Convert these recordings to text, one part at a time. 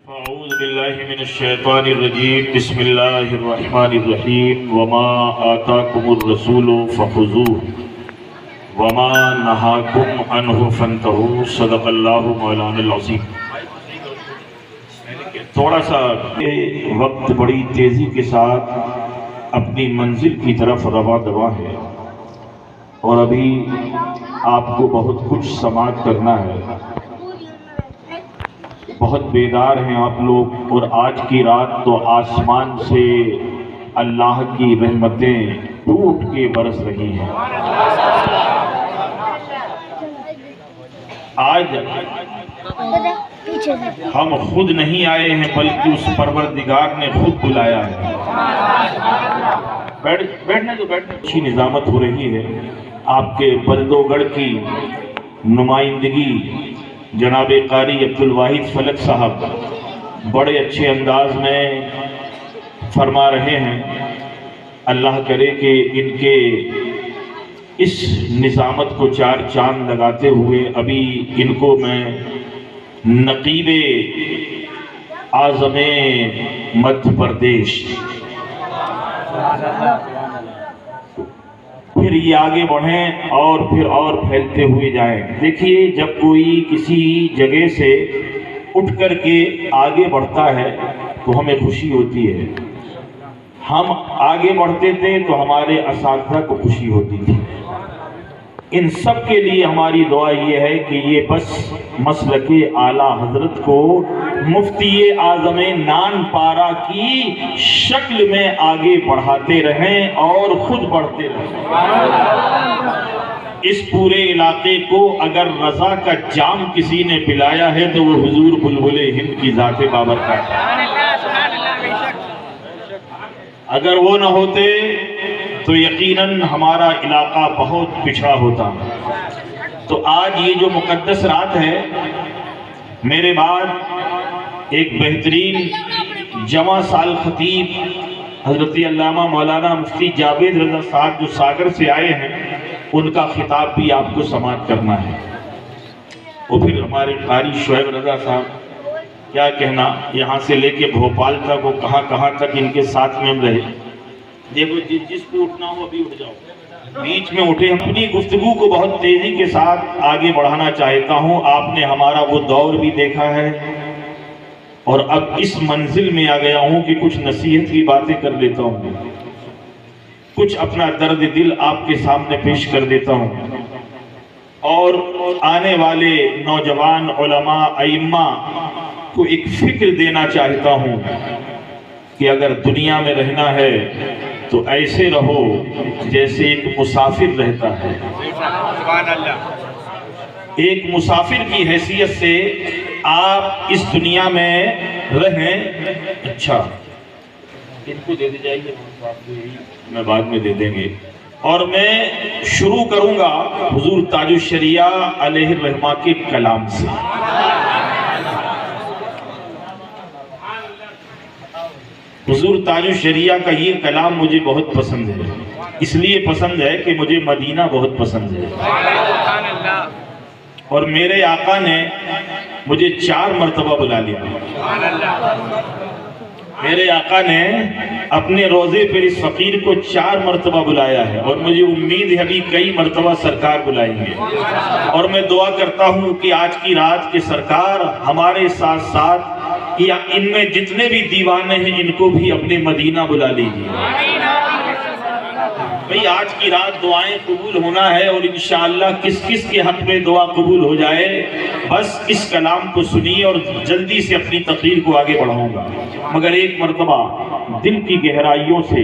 اعوذ باللہ من الشیطان الرجیم بسم اللہ الرحمن الرحیم وما آتاکم الرسول فخذوه وما نہاکم عنہ فانتہوا صدق اللہ مولانا العظیم۔ تھوڑا سا وقت بڑی تیزی کے ساتھ اپنی منزل کی طرف رواں دواں ہے اور ابھی آپ کو بہت کچھ سماعت کرنا ہے، بہت بیدار ہیں آپ لوگ، اور آج کی رات تو آسمان سے اللہ کی رحمتیں ٹوٹ کے برس رہی ہیں۔ آج ہم خود نہیں آئے ہیں بلکہ اس پروردگار نے خود بلایا ہے۔ بیٹھنے تو بیٹھنے اچھی نظامت ہو رہی ہے۔ آپ کے بلدوگڑھ کی نمائندگی جناب قاری عبدالواحد فلک صاحب بڑے اچھے انداز میں فرما رہے ہیں۔ اللہ کرے کہ ان کے اس نظامت کو چار چاند لگاتے ہوئے ابھی ان کو میں نقیب اعظم مدھیہ پردیش، پھر یہ آگے بڑھیں اور پھر اور پھیلتے ہوئے جائیں۔ دیکھیے، جب کوئی کسی جگہ سے اٹھ کر کے آگے بڑھتا ہے تو ہمیں خوشی ہوتی ہے۔ ہم آگے بڑھتے تھے تو ہمارے اساتذہ کو خوشی ہوتی تھی۔ ان سب کے لیے ہماری دعا یہ ہے کہ یہ بس مسلک اعلیٰ حضرت کو مفتی اعظم نان پارا کی شکل میں آگے بڑھاتے رہیں اور خود بڑھتے رہیں۔ اس پورے علاقے کو اگر رضا کا جام کسی نے پلایا ہے تو وہ حضور بلبل ہند کی ذات بابرکت ہے۔ اگر وہ نہ ہوتے تو یقیناً ہمارا علاقہ بہت پچھڑا ہوتا۔ تو آج یہ جو مقدس رات ہے، میرے بعد ایک بہترین جمع سال خطیب حضرت علامہ مولانا مفتی جاوید رضا صاحب جو ساگر سے آئے ہیں، ان کا خطاب بھی آپ کو سماعت کرنا ہے۔ اور پھر ہمارے قاری شعیب رضا صاحب، کیا کہنا، یہاں سے لے کے بھوپال تک وہ کہاں کہاں تک ان کے ساتھ میں ہم رہے۔ دیکھو، جس کو اٹھنا ہو ابھی اٹھ جاؤ، بیچ میں اٹھے۔ اپنی گفتگو کو بہت تیزی کے ساتھ آگے بڑھانا چاہتا ہوں۔ آپ نے ہمارا وہ دور بھی دیکھا ہے اور اب اس منزل میں آ گیا ہوں کہ کچھ نصیحت کی باتیں کر لیتا ہوں، کچھ اپنا درد دل آپ کے سامنے پیش کر دیتا ہوں، اور آنے والے نوجوان علماء ائمہ کو ایک فکر دینا چاہتا ہوں کہ اگر دنیا میں رہنا ہے تو ایسے رہو جیسے ایک مسافر رہتا ہے۔ ایک مسافر کی حیثیت سے آپ اس دنیا میں رہیں۔ اچھا، ان کو دے دی جائے گی، میں بعد میں دے دیں گے۔ اور میں شروع کروں گا حضور تاج الشریعہ علیہ الرحمہ کے کلام سے۔ حضور تاج الشریعہ کا یہ کلام مجھے بہت پسند ہے، اس لیے پسند ہے کہ مجھے مدینہ بہت پسند ہے، اور میرے آقا نے مجھے 4 مرتبہ بلا لیا۔ میرے آقا نے اپنے روضے پر اس فقیر کو 4 مرتبہ بلایا ہے، اور مجھے امید ہے ابھی کئی مرتبہ سرکار بلائیں گے۔ اور میں دعا کرتا ہوں کہ آج کی رات کے سرکار ہمارے ساتھ ساتھ یا ان میں جتنے بھی دیوانے ہیں ان کو بھی اپنے مدینہ بلا لیجیے۔ بھئی، آج کی رات دعائیں قبول ہونا ہے، اور انشاءاللہ کس کس کے حق میں دعا قبول ہو جائے، بس اس کلام کو سنیے اور جلدی سے اپنی تقریر کو آگے بڑھاؤں گا۔ مگر ایک مرتبہ دل کی گہرائیوں سے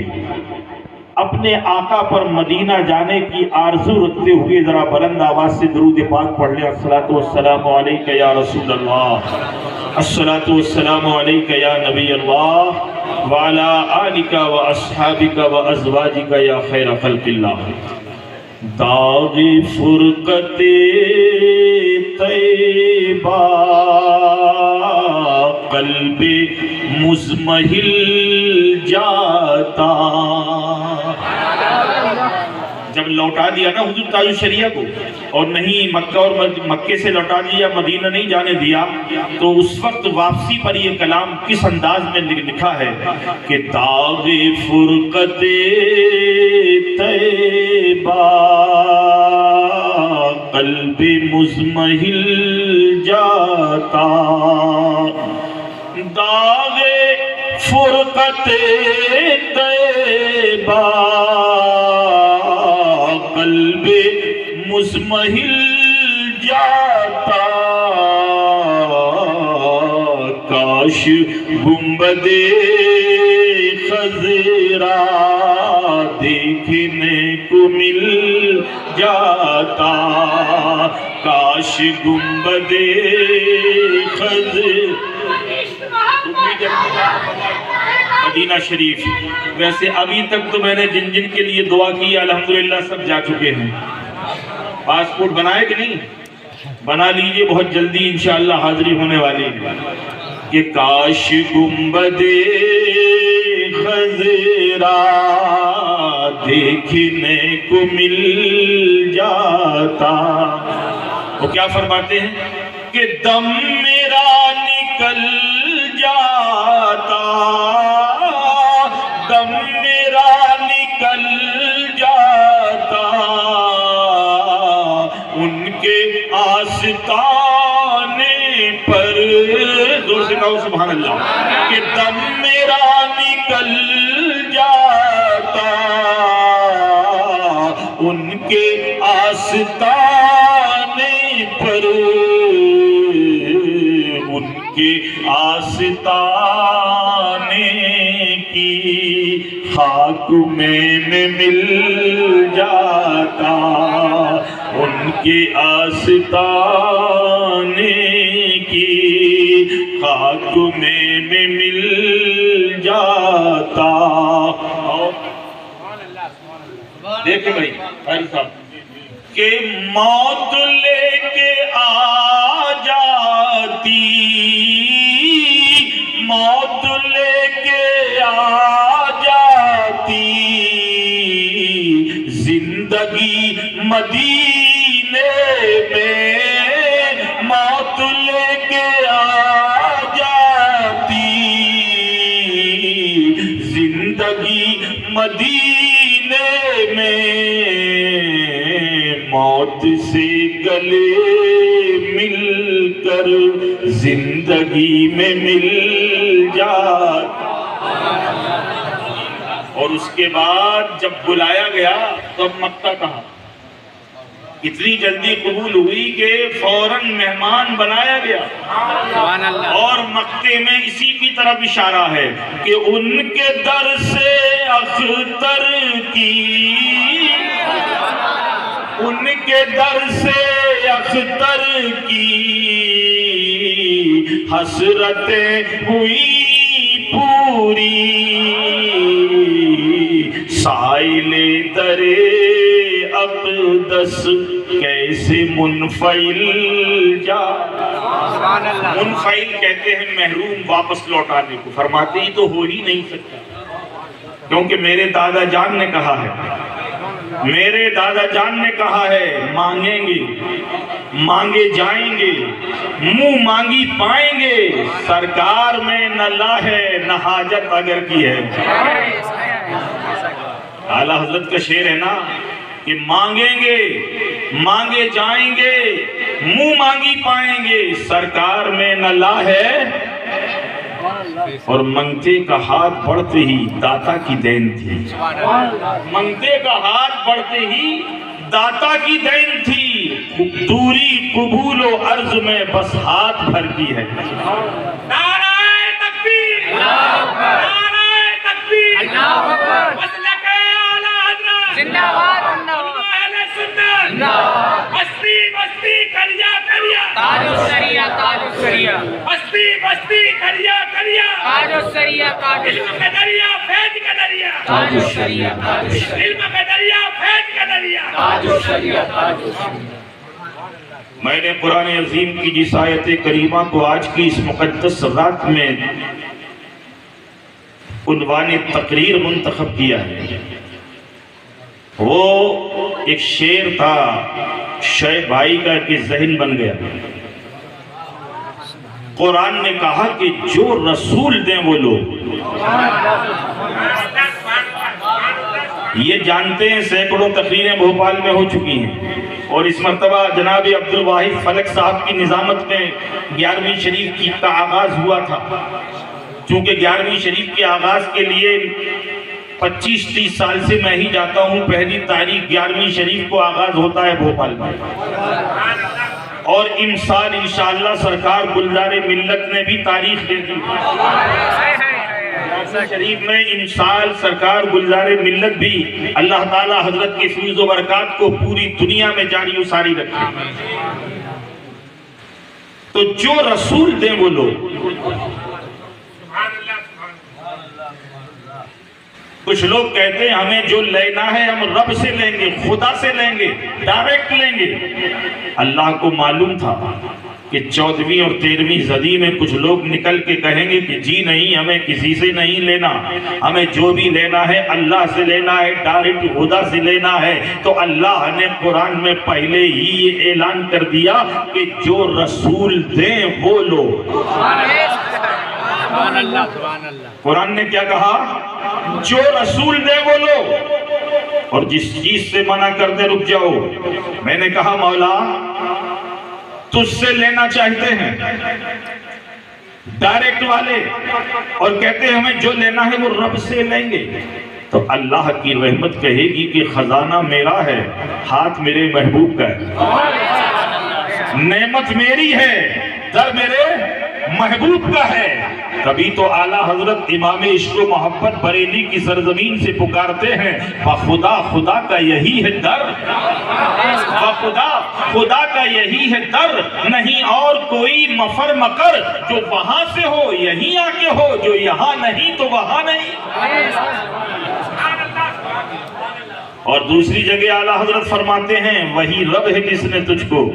اپنے آقا پر مدینہ جانے کی آرزو رکھتے ہوئے ذرا بلند آواز سے درود پاک پڑھ لیں۔ الصلاۃ والسلام علیک یا رسول اللہ، الصلاۃ والسلام علیک یا نبی اللہ، وعلی آلک و اصحابک و ازواجک یا خیر خلق اللہ۔ داغ فرقت طیبہ قلب مزمحل جاتا، جب لوٹا دیا نا حضور تاج الشریعہ کو، اور نہیں مکہ اور مکے سے لوٹا دیا، مدینہ نہیں جانے دیا، تو اس وقت واپسی پر یہ کلام کس انداز میں لکھا ہے کہ داغ فرقت طیبہ قلب مزمحل جاتا، داغ فرقت طیبہ قلب مزمحل جاتا، کاش گنبد خضرا دیکھنے کو مل جاتا، کاش گنبد خضرا مدینہ شریف۔ ویسے ابھی تک تو میں نے جن جن کے لیے دعا کی الحمدللہ سب جا چکے ہیں۔ پاسپورٹ بنائے کہ نہیں؟ بنا لیجئے، بہت جلدی انشاءاللہ حاضری ہونے والی ہے کہ کاش گنبد خضرا دیکھنے کو مل جاتا۔ وہ کیا فرماتے ہیں کہ دم میرا نکل جاتا، دم میرا نکل جاتا، ان کے آستانے پر، زور سے کہو سبحان اللہ، کہ دم میرا نکل جاتا، ان کے آستانے پر، ان کے آستانے کی خاک میں مل جاتا، ان کے آستانے کی خاک میں مل جاتا۔ دیکھیں بھائی قاری صاحب کہ موت لے کے آ جاتی، موت لے کے آ جاتی، زندگی مدینے میں موت لے کے آ جاتی، زندگی مدینے میں موت سے گلے مل کر زندگی میں مل جاتا۔ اور اس کے بعد جب بلایا گیا تو اب مکہ کہا، اتنی جلدی قبول ہوئی کہ فوراً مہمان بنایا گیا، اور مکے میں اسی کی طرف اشارہ ہے کہ ان کے در سے اختر کی، ان کے در سے اختر کی حسرتیں ہوئی پوری، سائل در اقدس کیسے منفعل جا، منفعل کہتے ہیں محروم واپس لوٹانے کو، فرماتے ہی تو ہو ہی نہیں سکتا، کیونکہ میرے دادا جان نے کہا ہے، میرے دادا جان نے کہا ہے مانگیں گے مانگے جائیں گے، منہ مانگی پائیں گے، سرکار میں نہ لا ہے نہ حاجت اگر کی ہے۔ اعلیٰ حضرت کا شعر ہے نا کہ مانگیں گے مانگے جائیں گے، منہ مانگی پائیں گے، سرکار میں نہ لا ہے، اور منگتے کا ہاتھ بڑھتے ہی داتا کی دین تھی، منگتے کا ہاتھ بڑھتے ہی داتا کی دین تھی، دوری قبول و عرض میں بس ہاتھ بھر کی ہے۔ نعرہ تکبیر، نعرہ تکبیر، مسلک اعلیٰ حضرت زندہ باد، اہل سنت بستی بستی کریا کریا، تاج الشریعہ تاج الشریعہ، بستی بستی کریا کریا، تاج الشریعہ تاج علم کا دریا فیض کا دریا، تاج الشریعہ تاج علم کا دریا فیض کا دریا، تاج الشریعہ تاج الشریعہ۔ میں نے قرآن عظیم کی جس آیت کریمہ کو آج کی اس مقدس رات میں عنوان تقریر منتخب کیا ہے، وہ ایک شعر تھا شعیب بھائی کا کہ ذہن بن گیا. قرآن نے کہا کہ جو رسول دیں وہ لوگ. یہ جانتے ہیں سینکڑوں تقریریں بھوپال میں ہو چکی ہیں، اور اس مرتبہ جناب عبد الواحد فلک صاحب کی نظامت میں 11ویں شریف کا آغاز ہوا تھا. چونکہ 11ویں شریف کے آغاز کے لیے 25-30 سال سے میں ہی جاتا ہوں. پہلی تاریخ 11ویں شریف کو آغاز ہوتا ہے بھوپال میں، اور امسال انشاءاللہ سرکار گلزار ملت نے بھی تاریخ دے دی. شریف میں امسال سرکار گلزار ملت بھی اللہ تعالی حضرت کے فیض و برکات کو پوری دنیا میں جاری و ساری رکھے. تو جو رسول دیں وہ لوگ. کچھ لوگ کہتے ہیں ہمیں جو لینا ہے ہم رب سے لیں گے، خدا سے لیں گے، ڈائریکٹ لیں گے. اللہ کو معلوم تھا کہ 14ویں اور 13ویں صدی میں کچھ لوگ نکل کے کہیں گے کہ جی نہیں، ہمیں کسی سے نہیں لینا، ہمیں جو بھی لینا ہے اللہ سے لینا ہے، ڈائریکٹ خدا سے لینا ہے. تو اللہ نے قرآن میں پہلے ہی یہ اعلان کر دیا کہ جو رسول دیں وہ لو. قرآن نے کیا کہا؟ جو رسول دے وہ لو، اور جس چیز سے منع کر دے رک جاؤ. میں نے کہا مولا تجھ سے لینا چاہتے ہیں ڈائریکٹ والے، اور کہتے ہیں ہمیں جو لینا ہے وہ رب سے لیں گے. تو اللہ کی رحمت کہے گی کہ خزانہ میرا ہے، ہاتھ میرے محبوب کا ہے، نعمت میری ہے، در میرے محبوب کا ہے. کبھی تو اعلیٰ حضرت امام عشق و محبت بریلی کی سرزمین سے پکارتے ہیں بخدا خدا کا یہی ہے در، بخدا خدا کا یہی ہے در، نہیں اور کوئی مفر مکر، جو وہاں سے ہو یہیں آ کے ہو، جو یہاں نہیں تو وہاں نہیں. اور دوسری جگہ اعلیٰ حضرت فرماتے ہیں وہی رب ہے جس نے تجھ کو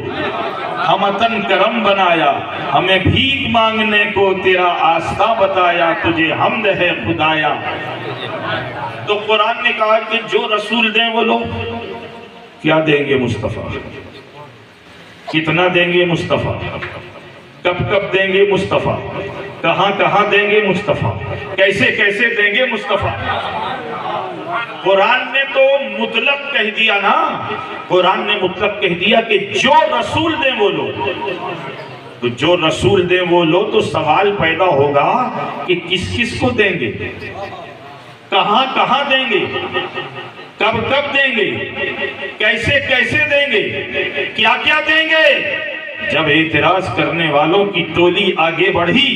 ہمتن کرم بنایا، ہمیں بھیک مانگنے کو تیرا آستہ بتایا، تجھے حمد ہے خدایا. تو قرآن نے کہا کہ جو رسول دیں وہ لوگ. کیا دیں گے مصطفیٰ؟ کتنا دیں گے مصطفیٰ؟ کب کب دیں گے مصطفیٰ؟ کہاں کہاں دیں گے مصطفیٰ؟ کیسے کیسے دیں گے مصطفیٰ؟ قرآن نے تو مطلق کہہ دیا نا، قرآن نے مطلق کہہ دیا کہ جو رسول دیں وہ لو. تو جو رسول دیں وہ لو، تو سوال پیدا ہوگا کہ کس کس کو دیں گے، کہاں کہاں دیں گے، کب کب دیں گے، کیسے کیسے دیں گے، کیا کیا دیں گے. جب اعتراض کرنے والوں کی ٹولی آگے بڑھی،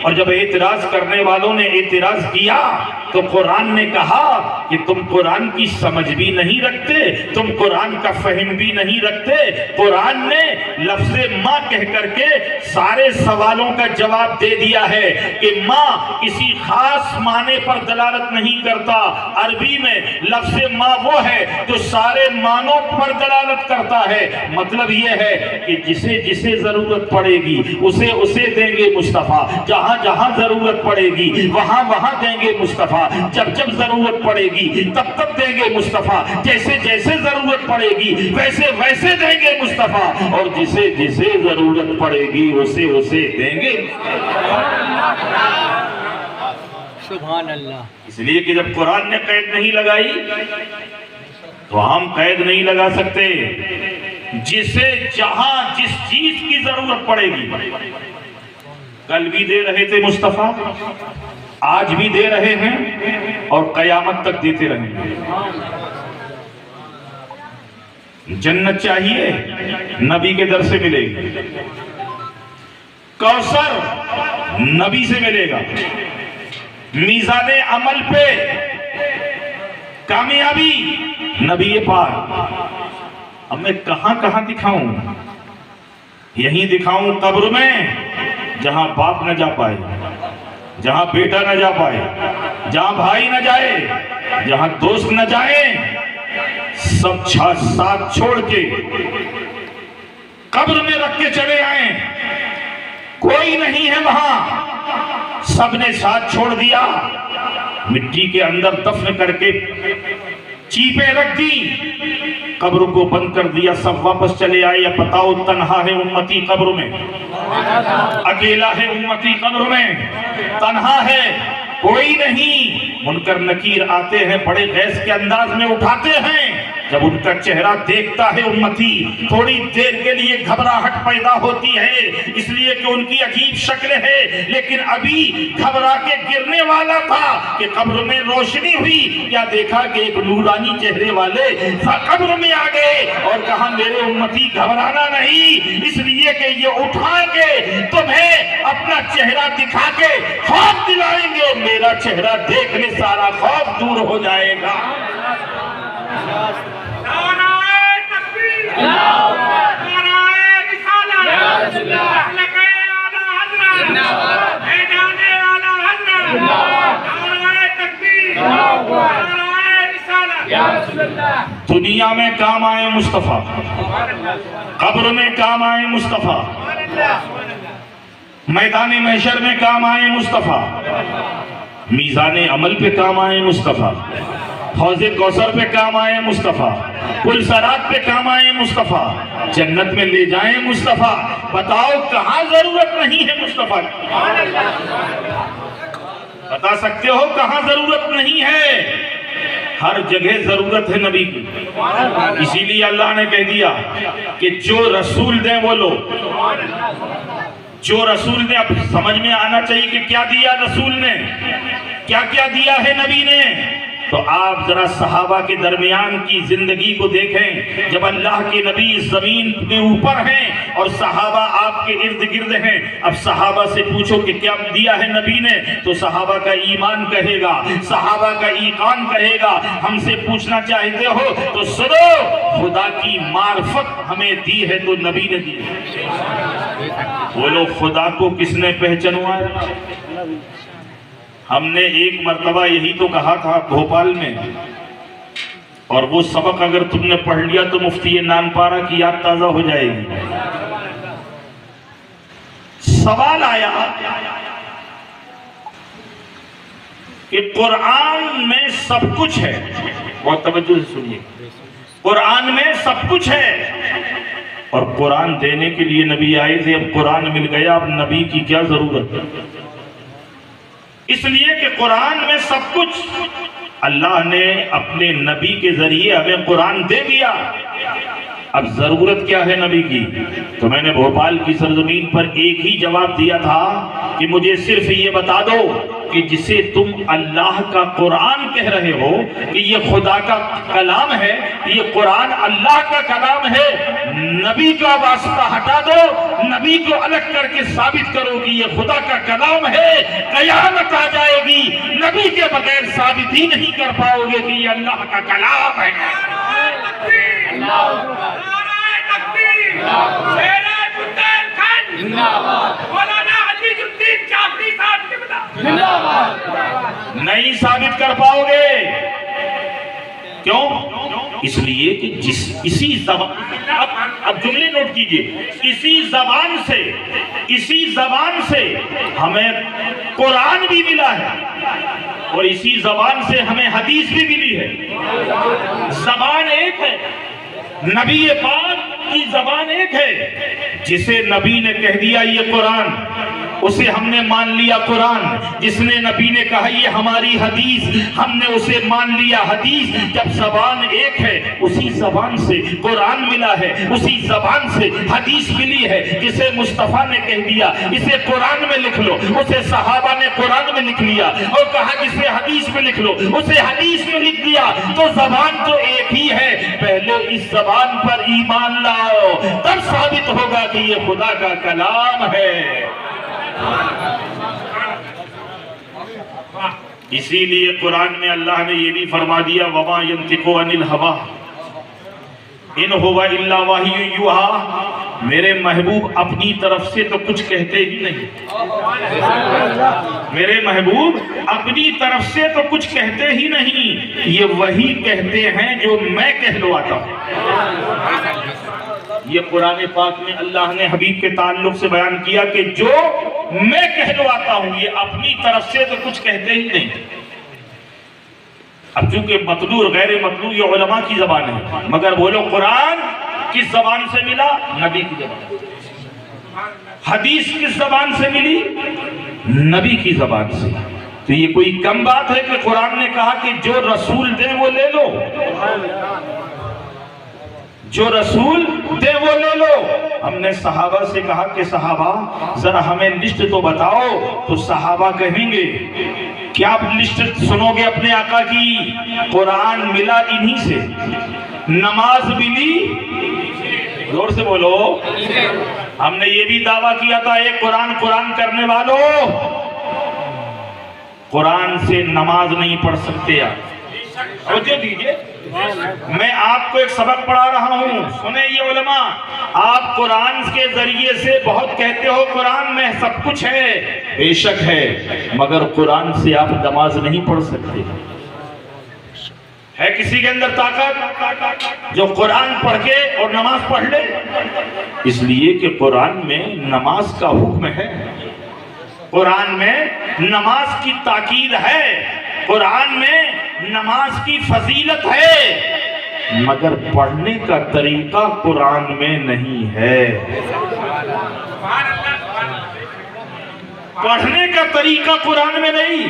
اور جب اعتراض کرنے والوں نے اعتراض کیا، تو قرآن نے کہا کہ تم قرآن کی سمجھ بھی نہیں رکھتے، تم قرآن کا فہم بھی نہیں رکھتے. قرآن نے لفظ ماں کہہ کر کے سارے سوالوں کا جواب دے دیا ہے کہ ماں کسی خاص معنی پر دلالت نہیں کرتا. عربی میں لفظ ماں وہ ہے جو سارے معنوں پر دلالت کرتا ہے. مطلب یہ ہے کہ جسے جسے ضرورت پڑے گی اسے اسے دیں گے مصطفیٰ، جہاں جہاں ضرورت پڑے گی وہاں وہاں دیں گے مصطفیٰ، جب جب ضرورت پڑے گی تب تب دیں گے مصطفیٰ، جیسے جیسے ضرورت پڑے گی ویسے ویسے دیں گے مصطفیٰ، اور جسے جسے ضرورت پڑے گی اسے اسے دیں گے. سبحان اللہ. اس لیے کہ جب قرآن نے قید نہیں لگائی تو ہم قید نہیں لگا سکتے. جسے جہاں جس چیز کی ضرورت پڑے گی، کل بھی دے رہے تھے مصطفیٰ، آج بھی دے رہے ہیں، اور قیامت تک دیتے رہیں گے. جنت چاہیے نبی کے در سے ملے گی، کوثر نبی سے ملے گا. میزان عمل پہ کامیابی نبی پاک. اب میں کہاں کہاں دکھاؤں؟ یہیں دکھاؤں قبر میں جہاں باپ نہ جا پائے، جہاں بیٹا نہ جا پائے، جہاں بھائی نہ جائے، جہاں دوست نہ جائیں، سب ساتھ چھوڑ کے قبر میں رکھ کے چلے آئیں. کوئی نہیں ہے وہاں، سب نے ساتھ چھوڑ دیا، مٹی کے اندر دفن کر کے چیپیں رکھ دی، قبر کو بند کر دیا، سب واپس چلے آئے۔ اب بتاؤ تنہا ہے امتی قبر میں، اکیلا ہے امتی قبر میں، تنہا ہے، کوئی نہیں۔ منکر نکیر آتے ہیں، بڑے غیظ کے انداز میں اٹھاتے ہیں، جب ان کا چہرہ دیکھتا ہے امتی تھوڑی دیر کے لیے گھبراہٹ پیدا ہوتی ہے، اس لیے کہ ان کی عجیب شکل ہے، لیکن ابھی گھبرا کے گرنے والا تھا کہ قبر میں روشنی ہوئی، یا دیکھا کہ ایک نورانی چہرے والے قبر میں آ گئے اور کہا میرے امتی گھبرانا نہیں، اس لیے کہ یہ اٹھا کے تمہیں اپنا چہرہ دکھا کے خوف دلائیں گے، میرا چہرہ دیکھنے سارا خوف دور ہو جائے گا۔ دنیا میں کام آئے مصطفیٰ، قبر میں کام آئے مصطفیٰ، میدان محشر میں کام آئے مصطفیٰ، میزان عمل پہ کام آئے مصطفیٰ، حوض کوثر پہ کام آئے مصطفیٰ، پل صراط پہ کام آئے مصطفیٰ، جنت میں لے جائیں مصطفیٰ۔ بتاؤ کہاں ضرورت نہیں ہے مصطفیٰ کی؟ بتا سکتے ہو کہاں ضرورت نہیں ہے؟ ہر جگہ ضرورت ہے نبی کی، اسی لیے اللہ نے کہہ دیا کہ جو رسول دیں وہ لو، جو رسول دیں۔ اب سمجھ میں آنا چاہیے کہ کیا دیا رسول نے، کیا کیا دیا ہے نبی نے۔ تو آپ ذرا صحابہ کے درمیان کی زندگی کو دیکھیں، جب اللہ کے نبی زمین کے اوپر ہیں اور صحابہ آپ کے ارد گرد ہیں، اب صحابہ سے پوچھو کہ کیا دیا ہے نبی نے، تو صحابہ کا ایمان کہے گا، صحابہ کا ایقان کہے گا۔ ہم سے پوچھنا چاہتے ہو تو سنو، خدا کی معرفت ہمیں دی ہے تو نبی نے دی ہے۔ بولو خدا کو کس نے پہچانوایا؟ ہم نے ایک مرتبہ یہی تو کہا تھا بھوپال میں، اور وہ سبق اگر تم نے پڑھ لیا تو مفتی نانپارہ کی یاد تازہ ہو جائے گی۔ سوال آیا کہ قرآن میں سب کچھ ہے، بہت توجہ سے سنیے، قرآن میں سب کچھ ہے، اور قرآن دینے کے لیے نبی آئے تھے، اب قرآن مل گیا، اب نبی کی کیا ضرورت ہے؟ اس لیے کہ قرآن میں سب کچھ، اللہ نے اپنے نبی کے ذریعے ہمیں قرآن دے دیا، اب ضرورت کیا ہے نبی کی؟ تو میں نے بھوپال کی سرزمین پر ایک ہی جواب دیا تھا کہ مجھے صرف یہ بتا دو کہ جسے تم اللہ کا قرآن کہہ رہے ہو کہ یہ خدا کا کلام ہے، یہ قرآن اللہ کا کلام ہے، نبی کا واسطہ ہٹا دو، نبی کو الگ کر کے ثابت کرو کہ یہ خدا کا کلام ہے، قیامت آ جائے گی، نبی کے بغیر ثابت ہی نہیں کر پاؤ گے کہ یہ اللہ کا کلام ہے۔ نہیں ثابت کر پاؤ گے، کیوں؟ اس لیے کہ اسی زبان، اب جملے نوٹ کیجئے، اسی زبان سے ہمیں قرآن بھی ملا ہے، اور اسی زبان سے ہمیں حدیث بھی ملی ہے۔ زبان ایک ہے، نبی پاک کی زبان ایک ہے، جسے نبی نے کہہ دیا یہ قرآن، اسے ہم نے مان لیا قرآن، جس نے نبی نے کہا یہ ہماری حدیث، ہم نے اسے مان لیا حدیث۔ جب زبان ایک ہے، اسی زبان سے قرآن ملا ہے، اسی زبان سے حدیث ملی ہے۔ جسے مصطفیٰ نے کہہ دیا اسے قرآن میں لکھ لو، اسے صحابہ نے قرآن میں لکھ لیا، اور کہا جسے حدیث میں لکھ لو، اسے حدیث میں لکھ دیا، تو زبان تو ایک ہی ہے۔ پہلے اس زبان پر ایمان لاؤ، تب ثابت ہوگا کہ یہ خدا کا کلام ہے۔ اسی لیے قرآن میں اللہ نے یہ بھی فرما دیا وَمَا يَنْتِقُ عَنِ الْهَوَىٰ إِنْ هُوَ إِلَّا وَحْيٌ يُوحَىٰ، میرے محبوب اپنی طرف سے تو کچھ کہتے ہی نہیں، میرے محبوب اپنی طرف سے تو کچھ کہتے ہی نہیں، یہ وہی کہتے ہیں جو میں کہلواتا ہوں۔ یہ قرآن پاک میں اللہ نے حبیب کے تعلق سے بیان کیا کہ جو میں کہلواتا ہوں، یہ اپنی طرف سے تو کچھ کہتے ہی نہیں۔ اب چونکہ مطلوع اور غیر مطلوع یہ علماء کی زبان ہے، مگر بولو قرآن کس زبان سے ملا؟ نبی کی زبان سے۔ حدیث کس زبان سے ملی؟ نبی کی زبان سے۔ تو یہ کوئی کم بات ہے کہ قرآن نے کہا کہ جو رسول دے وہ لے لو، جو رسول دے وہ لے لو۔ ہم نے صحابہ سے کہا کہ صحابہ ذرا ہمیں لسٹ تو بتاؤ، تو صحابہ کہیں گے کیا آپ لسٹ سنو گے اپنے آقا کی؟ قرآن ملا انہی سے، نماز ملی، زور سے بولو، ہم نے یہ بھی دعویٰ کیا تھا ایک قرآن کرنے والوں، قرآن سے نماز نہیں پڑھ سکتے آپ۔ توجہ دیجئے، میں آپ کو ایک سبق پڑھا رہا ہوں، سنیں یہ علماء، آپ قرآن کے ذریعے سے بہت کہتے ہو قرآن میں سب کچھ ہے، بے شک ہے، مگر قرآن سے آپ نماز نہیں پڑھ سکتے۔ ہے کسی کے اندر طاقت جو قرآن پڑھ کے اور نماز پڑھ لے؟ اس لیے کہ قرآن میں نماز کا حکم ہے، قرآن میں نماز کی تاکید ہے، قرآن میں نماز کی فضیلت ہے، مگر پڑھنے کا طریقہ قرآن میں نہیں ہے۔ پڑھنے کا طریقہ قرآن میں نہیں۔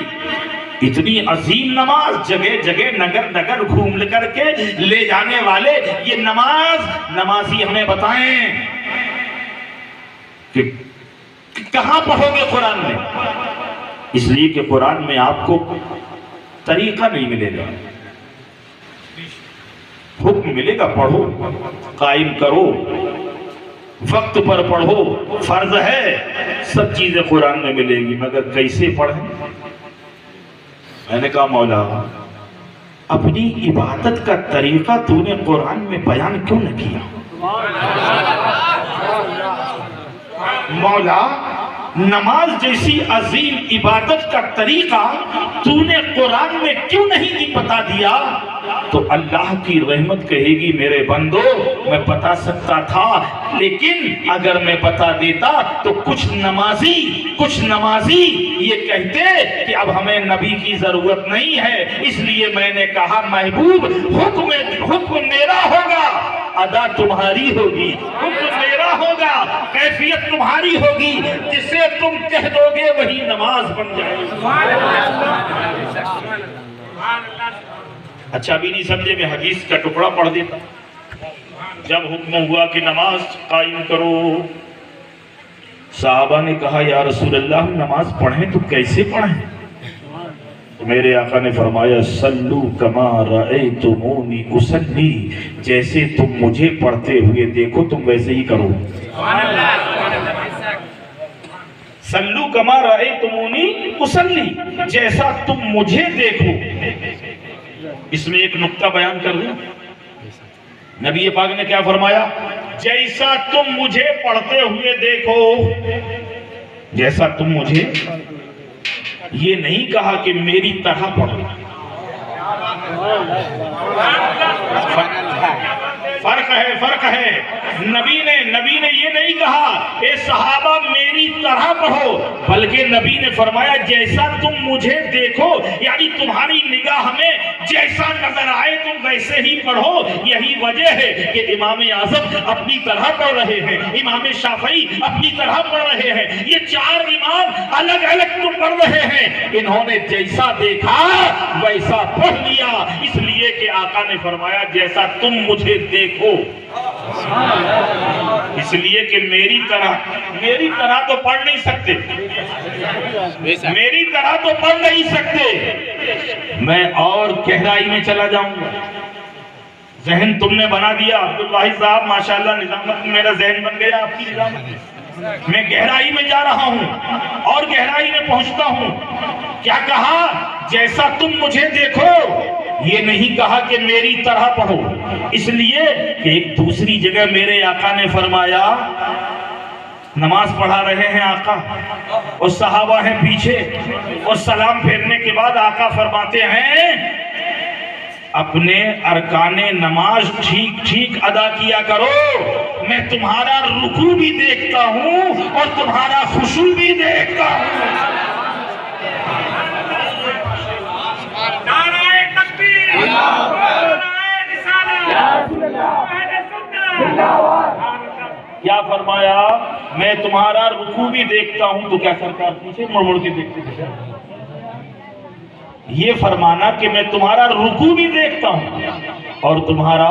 اتنی عظیم نماز جگہ جگہ نگر نگر گھوم کر کے لے جانے والے یہ نمازی ہمیں بتائیں کہ کہاں پڑھو گے قرآن میں؟ اس لیے کہ قرآن میں آپ کو طریقہ نہیں ملے گا، حکم ملے گا پڑھو، قائم کرو، وقت پر پڑھو، فرض ہے، سب چیزیں قرآن میں ملے گی، مگر کیسے پڑھیں؟ میں نے کہا مولا اپنی عبادت کا طریقہ تو نے قرآن میں بیان کیوں نہ کیا؟ مولا نماز جیسی عظیم عبادت کا طریقہ تو نے قرآن میں کیوں نہیں بتا دیا؟ تو اللہ کی رحمت کہے گی میرے بندو میں بتا سکتا تھا، لیکن اگر میں بتا دیتا تو کچھ نمازی یہ کہتے کہ اب ہمیں نبی کی ضرورت نہیں ہے، اس لیے میں نے کہا محبوب حکم میرا ہوگا، ادا تمہاری ہوگی، حکم میرا ہوگا، کیفیت تمہاری ہوگی، جسے تم کہہ دو گے وہی نماز بن جائے گی۔ اچھا بھی نہیں سمجھے، میں حدیث کا ٹکڑا پڑھ دیتا۔ جب حکم ہوا کہ نماز قائم کرو، صحابہ نے کہا یا رسول اللہ ہم نماز پڑھیں تو کیسے پڑھیں؟ تو میرے آقا نے فرمایا صلو کما رأیتمونی اصلی، جیسے تم مجھے پڑھتے ہوئے دیکھو تم ویسے ہی کرو۔ صلو کما رأیتمونی اصلی، جیسا تم مجھے دیکھو۔ اس میں ایک نقطہ بیان کر دوں، نبی پاک نے کیا فرمایا؟ جیسا تم مجھے پڑھتے ہوئے دیکھو، جیسا تم مجھے، یہ نہیں کہا کہ میری طرح پڑھو۔ فرق ہے، نبی نے یہ نہیں کہا اے صحابہ میری طرح پڑھو، بلکہ نبی نے فرمایا جیسا تم مجھے دیکھو، یعنی تمہاری نگاہ میں جیسا نظر آئے تم ویسے ہی پڑھو۔ یہی وجہ ہے کہ امام اعظم اپنی طرح پڑھ رہے ہیں، امام شافعی اپنی طرح پڑھ رہے ہیں، یہ چار امام الگ الگ تم پڑھ رہے ہیں، انہوں نے جیسا دیکھا ویسا پڑھ لیا، اس لیے کہ آقا نے فرمایا جیسا تم مجھے دیکھو، اس لیے کہ میری طرح تو پڑھ نہیں سکتے، میری طرح تو پڑھ نہیں سکتے، میں اور گہرائی میں چلا جاؤں گا۔ ذہن تم نے بنا دیا عبدالواحد صاحب، ماشاءاللہ نظامت میں میرا ذہن بن گیا آپ کی نظامت، میں گہرائی میں جا رہا ہوں اور گہرائی میں پہنچتا ہوں۔ کیا کہا؟ جیسا تم مجھے دیکھو، یہ نہیں کہا کہ میری طرح پڑھو، اس لیے کہ ایک دوسری جگہ میرے آقا نے فرمایا، نماز پڑھا رہے ہیں آقا اور صحابہ ہیں پیچھے، اور سلام پھیرنے کے بعد آقا فرماتے ہیں اپنے ارکان نماز ٹھیک ادا کیا کرو، میں تمہارا رکوع بھی دیکھتا ہوں اور تمہارا خشوع بھی دیکھتا ہوں۔ نعرہ تکبیر کیا فرمایا؟ میں تمہارا رکوع بھی دیکھتا ہوں. تو کیا سرکار پیچھے مڑ مڑ کے دیکھتے تھے؟ یہ فرمانا کہ میں تمہارا رکوع بھی دیکھتا ہوں اور تمہارا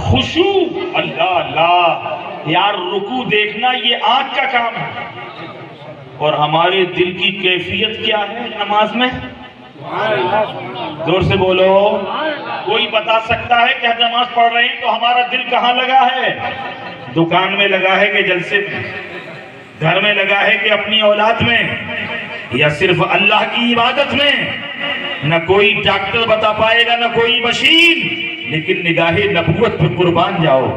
خشوع. اللہ اللہ یار، رکوع دیکھنا یہ آنکھ کا کام ہے، اور ہمارے دل کی کیفیت کیا ہے نماز میں؟ زور سے بولو. کوئی بتا سکتا ہے کہ ہم نماز پڑھ رہے ہیں تو ہمارا دل کہاں لگا ہے؟ دکان میں لگا ہے کہ جلسے میں؟ گھر میں لگا ہے کہ اپنی اولاد میں؟ یا صرف اللہ کی عبادت میں؟ نہ کوئی ڈاکٹر بتا پائے گا، نہ کوئی مشین، لیکن نگاہ نبوت پہ قربان جاؤ،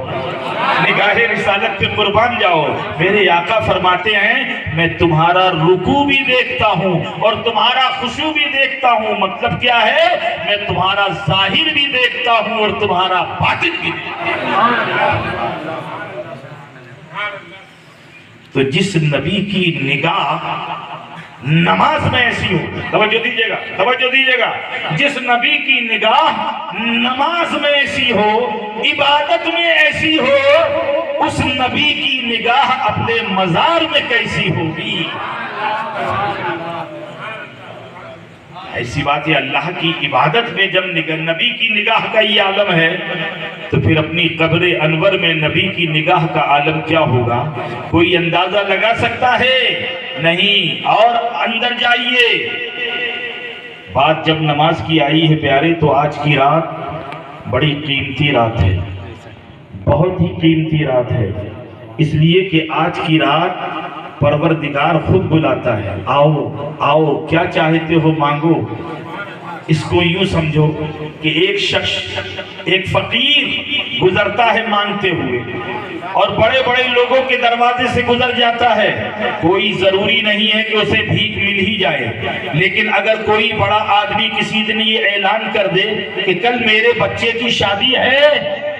نگاہ رسالت پہ قربان جاؤ. میرے آقا فرماتے ہیں میں تمہارا رکوع بھی دیکھتا ہوں اور تمہارا خشوع بھی دیکھتا ہوں. مطلب کیا ہے؟ میں تمہارا ظاہر بھی دیکھتا ہوں اور تمہارا باطن بھی دیکھتا ہوں. تو جس نبی کی نگاہ نماز میں ایسی ہو، توجہ دیجیے گا، توجہ دیجیے گا، جس نبی کی نگاہ نماز میں ایسی ہو، عبادت میں ایسی ہو، اس نبی کی نگاہ اپنے مزار میں کیسی ہوگی؟ ایسی بات ہے. اللہ کی عبادت میں جب نبی کی نگاہ کا یہ عالم ہے تو پھر اپنی قبر انور میں نبی کی نگاہ کا عالم کیا ہوگا؟ کوئی اندازہ لگا سکتا ہے؟ نہیں. اور اندر جائیے. بات جب نماز کی آئی ہے پیارے، تو آج کی رات بڑی قیمتی رات ہے، بہت ہی قیمتی رات ہے. اس لیے کہ آج کی رات پروردگار خود بلاتا ہے. آؤ آؤ، کیا چاہتے ہو مانگو. اس کو یوں سمجھو کہ ایک شخص، ایک فقیر گزرتا ہے مانگتے ہوئے، اور بڑے بڑے لوگوں کے دروازے سے گزر جاتا ہے. کوئی ضروری نہیں ہے کہ اسے بھیک مل ہی جائے، لیکن اگر کوئی بڑا آدمی کسی دن یہ اعلان کر دے کہ کل میرے بچے کی شادی ہے،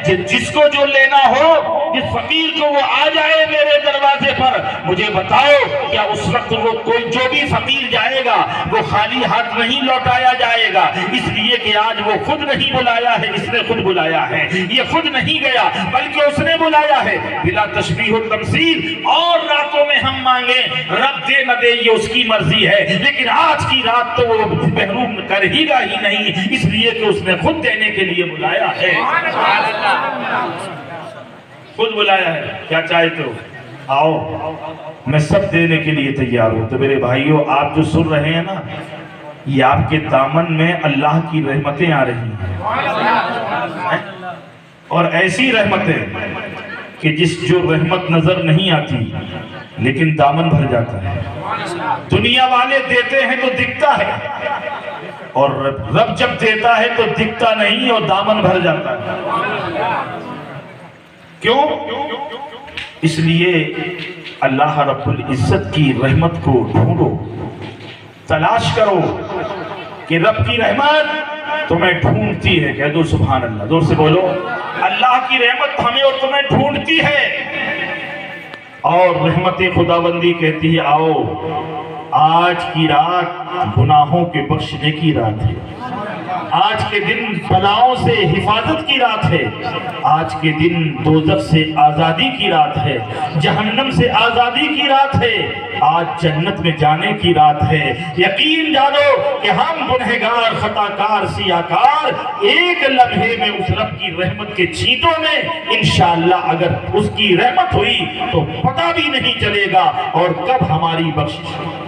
جس کو جو لینا ہو، جس فقیر کو وہ آ جائے میرے دروازے پر، مجھے بتاؤ کیا اس وقت وہ کوئی جو بھی فقیر جائے گا وہ خالی ہاتھ نہیں لوٹایا جائے گا؟ اس لیے کہ آج وہ خود نہیں بلایا ہے، اس نے خود بلایا ہے. یہ خود نہیں گیا بلکہ اس نے بلایا ہے. بلا تشبیہ و تمثیل. اور راتوں میں ہم مانگیں، رب دے نہ دے یہ اس کی مرضی ہے، لیکن آج کی رات تو وہ محروم کر ہی گا ہی نہیں، اس لیے کہ اس نے خود دینے کے لیے بلایا ہے. خود بلایا ہے. کیا چاہتے ہو؟ آؤ، میں سب دینے کے لیے تیار ہوں. تو میرے بھائیوں، آپ جو سن رہے ہیں نا، یہ آپ کے دامن میں اللہ کی رحمتیں آ رہی ہیں، اور ایسی رحمتیں کہ جو رحمت نظر نہیں آتی لیکن دامن بھر جاتا ہے. دنیا والے دیتے ہیں تو دکھتا ہے، اور رب جب دیتا ہے تو دکھتا نہیں اور دامن بھر جاتا ہے. کیوں؟ اس لیے اللہ رب العزت کی رحمت کو ڈھونڈو، تلاش کرو کہ رب کی رحمت تمہیں ڈھونڈتی ہے. کہہ دو سبحان اللہ. زور سے بولو. اللہ کی رحمت ہمیں اور تمہیں ڈھونڈتی ہے. اور رحمت خداوندی کہتی ہے آؤ، آج کی رات گناہوں کے بخشنے کی رات ہے، آج کے دن بلاؤں سے حفاظت کی رات ہے، آج کے دن دوزخ سے آزادی کی رات ہے، جہنم سے آزادی کی رات ہے، آج جنت میں جانے کی رات ہے. یقین جانو کہ ہم گنہگار، خطاکار، سیاکار ایک لمحے میں اس رب کی رحمت کے چھینٹوں میں انشاءاللہ اگر اس کی رحمت ہوئی تو پتہ بھی نہیں چلے گا اور کب ہماری بخشش ہوئی.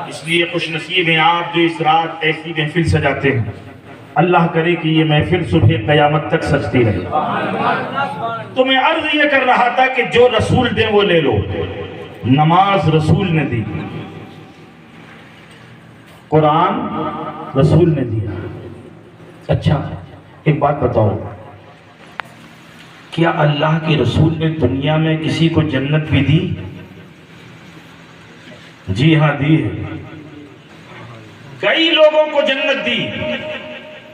اس لیے خوش نصیب ہیں آپ جو اس رات ایسی محفل سجاتے ہیں. اللہ کرے کہ یہ محفل صبح قیامت تک سجتی رہے. تو میں عرض یہ کر رہا تھا کہ جو رسول دے وہ لے لو. نماز رسول نے دی، قرآن رسول نے دیا. اچھا ایک بات بتاؤ، کیا اللہ کے رسول نے دنیا میں کسی کو جنت بھی دی؟ جی ہاں دی ہے. کئی لوگوں کو جنت دی.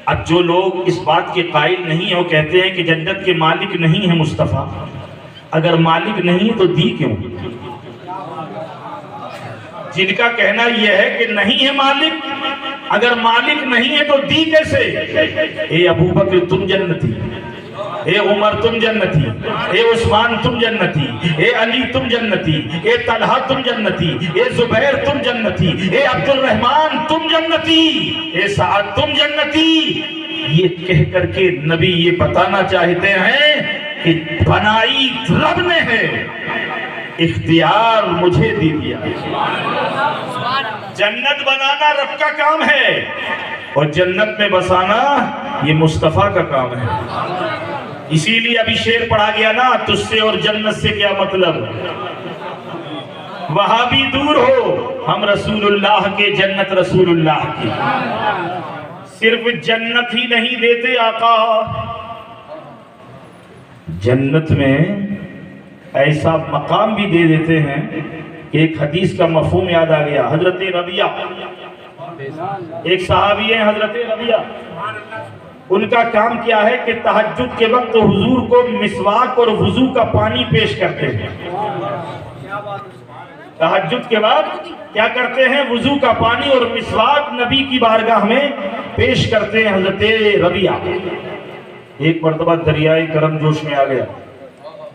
اب جو لوگ اس بات کے قائل نہیں ہیں وہ کہتے ہیں کہ جنت کے مالک نہیں ہے مصطفیٰ. اگر مالک نہیں تو دی کیوں؟ جن کا کہنا یہ ہے کہ نہیں ہے مالک اگر مالک نہیں ہے تو دی کیسے؟ اے ابو بکر تم جنتی، اے عمر تم جنتی، اے عثمان تم جنتی، اے علی تم جنتی، اے طلحہ تم جنتی، اے زبیر تم جنتی، اے عبد الرحمن تم جنتی، اے سعد تم جنتی. یہ کہہ کر کے نبی یہ بتانا چاہتے ہیں کہ بنائی رب نے ہے، اختیار مجھے دے دیا. جنت بنانا رب کا کام ہے اور جنت میں بسانا یہ مصطفیٰ کا کام ہے. اسی لیے ابھی شعر پڑھا گیا نا، تجھ سے اور جنت سے کیا مطلب، وہاں بھی دور ہو ہم رسول اللہ کے، جنت رسول اللہ کی. صرف جنت ہی نہیں دیتے آقا، جنت میں ایسا مقام بھی دے دیتے ہیں کہ ایک حدیث کا مفہوم یاد آ گیا. حضرت ربیعہ ایک صحابی ہیں، حضرت ربیعہ. ان کا کام کیا ہے کہ تہجد کے وقت حضور کو مسواک اور وضو کا پانی پیش کرتے ہیں. تہجد کے بعد کیا کرتے ہیں؟ وضو کا پانی اور مسواک نبی کی بارگاہ میں پیش کرتے ہیں. حضرت ربیعہ ایک مرتبہ دریائے کرم جوش میں آ گیا.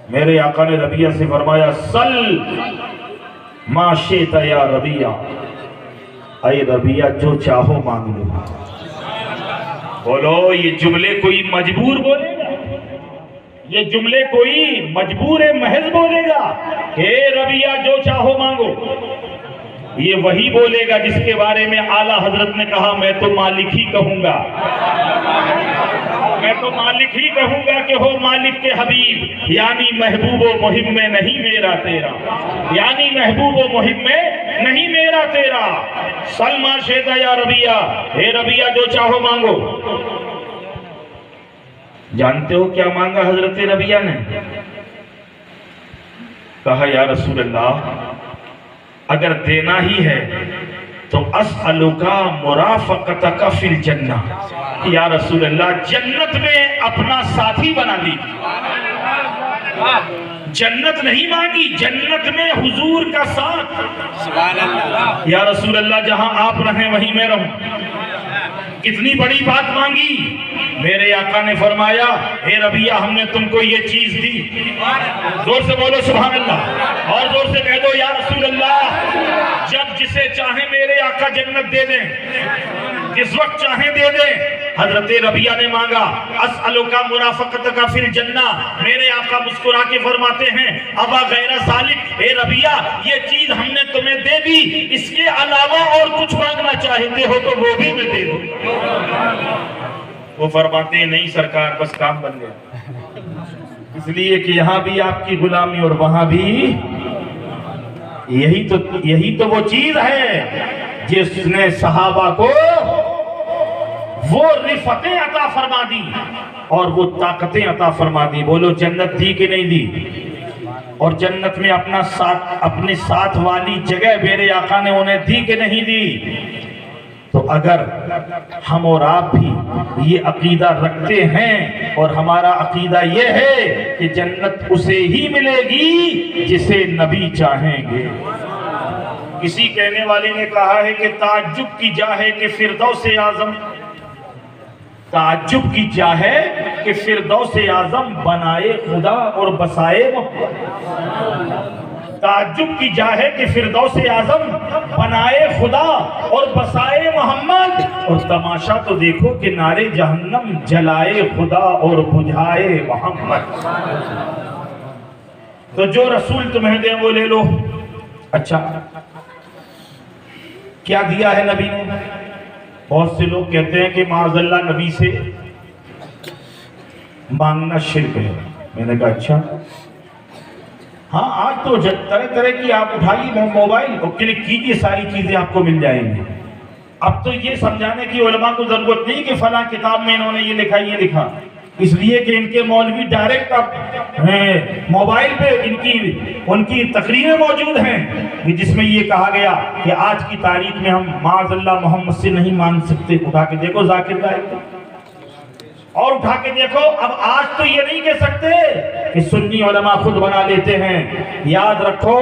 میرے آقا نے ربیعہ سے فرمایا سل ما شئت یا ربیعہ، اے ربیعہ جو چاہو مانگ لو. بولو یہ جملے کوئی مجبور بولے گا؟ یہ جملے کوئی مجبور محض بولے گا کہ ربیعہ جو چاہو مانگو؟ یہ وہی بولے گا جس کے بارے میں اعلیٰ حضرت نے کہا میں تو مالک ہی کہوں گا، میں تو مالک ہی کہوں گا کہ ہو مالک کے حبیب، یعنی محبوب و محب میں نہیں میرا تیرا، یعنی محبوب و محب میں نہیں میرا تیرا. سلما شیدا یا ربیعہ، اے ربیعہ جو چاہو مانگو. جانتے ہو کیا مانگا حضرت ربیعہ نے؟ کہا یا رسول اللہ اگر دینا ہی ہے تو اسألک مرافقتک فی الجنہ، یا رسول اللہ جنت میں اپنا ساتھی بنا لیجیے. جنت نہیں مانگی، جنت میں حضور کا ساتھ. سبحان اللہ. یا رسول اللہ جہاں آپ رہیں وہیں میں رہوں. کتنی بڑی بات مانگی. میرے آقا نے فرمایا اے ربیعہ ہم نے تم کو یہ چیز دی. زور سے بولو سبحان اللہ، اور زور سے کہہ دو یا رسول اللہ. جب جسے چاہیں میرے آقا جنت دے دیں، جس وقت چاہیں دے دیں. حضرت ربیعہ نے مانگا اسألک مرافقتک فی الجنہ. میرے آقا مسکرا کے فرماتے ہیں ابا غیر ذالک، اے ربیعہ یہ چیز ہم نے تمہیں دے دی، اس کے علاوہ اور کچھ مانگنا چاہتے ہو تو وہ بھی میں دے دوں. وہ فرماتے ہیں نہیں سرکار بس کام بن گیا، اس لیے کہ یہاں بھی آپ کی غلامی اور وہاں بھی. یہی تو وہ چیز ہے جس نے صحابہ کو وہ رفتیں عطا فرما دی اور وہ طاقتیں عطا فرما دی. بولو جنت دی کہ نہیں دی؟ اور جنت میں اپنے ساتھ والی جگہ میرے آقا نے انہیں دی کہ نہیں دی؟ تو اگر ہم اور آپ بھی یہ عقیدہ رکھتے ہیں اور ہمارا عقیدہ یہ ہے کہ جنت اسے ہی ملے گی جسے نبی چاہیں گے. کسی کہنے والے نے کہا ہے کہ تعجب کی جا ہے کہ فردوس اعظم، تعجب کی جا ہے کہ فردوس اعظم بنائے خدا اور بسائے محمد. تعجب کی جا ہے کہ فردوس اعظم بنائے خدا اور بسائے محمد. اور تماشا تو دیکھو کہ نارے جہنم جلائے خدا اور بجھائے محمد. تو جو رسول تمہیں دیں وہ لے لو. اچھا کیا دیا ہے نبی نے؟ بہت سے لوگ کہتے ہیں کہ معاذ اللہ نبی سے مانگنا شرک ہے. میں نے کہا اچھا ہاں آج تو طرح طرح کی آپ اٹھائیے موبائل اور کلک کیجیے ساری چیزیں آپ کو مل جائیں گی. اب تو یہ سمجھانے کی علماء کو ضرورت نہیں کہ فلاں کتاب میں انہوں نے یہ لکھا یہ لکھا، اس لیے کہ ان کے مولوی ڈائریکٹ اب موبائل پہ ان کی تقریریں موجود ہیں جس میں یہ کہا گیا کہ آج کی تاریخ میں ہم معاذ اللہ محمد سے نہیں مانگ سکتے. اٹھا کے دیکھو ذاکر بھائی اور اٹھا کے دیکھو. اب آج تو یہ نہیں کہہ سکتے کہ سنی علماء خود بنا لیتے ہیں. یاد رکھو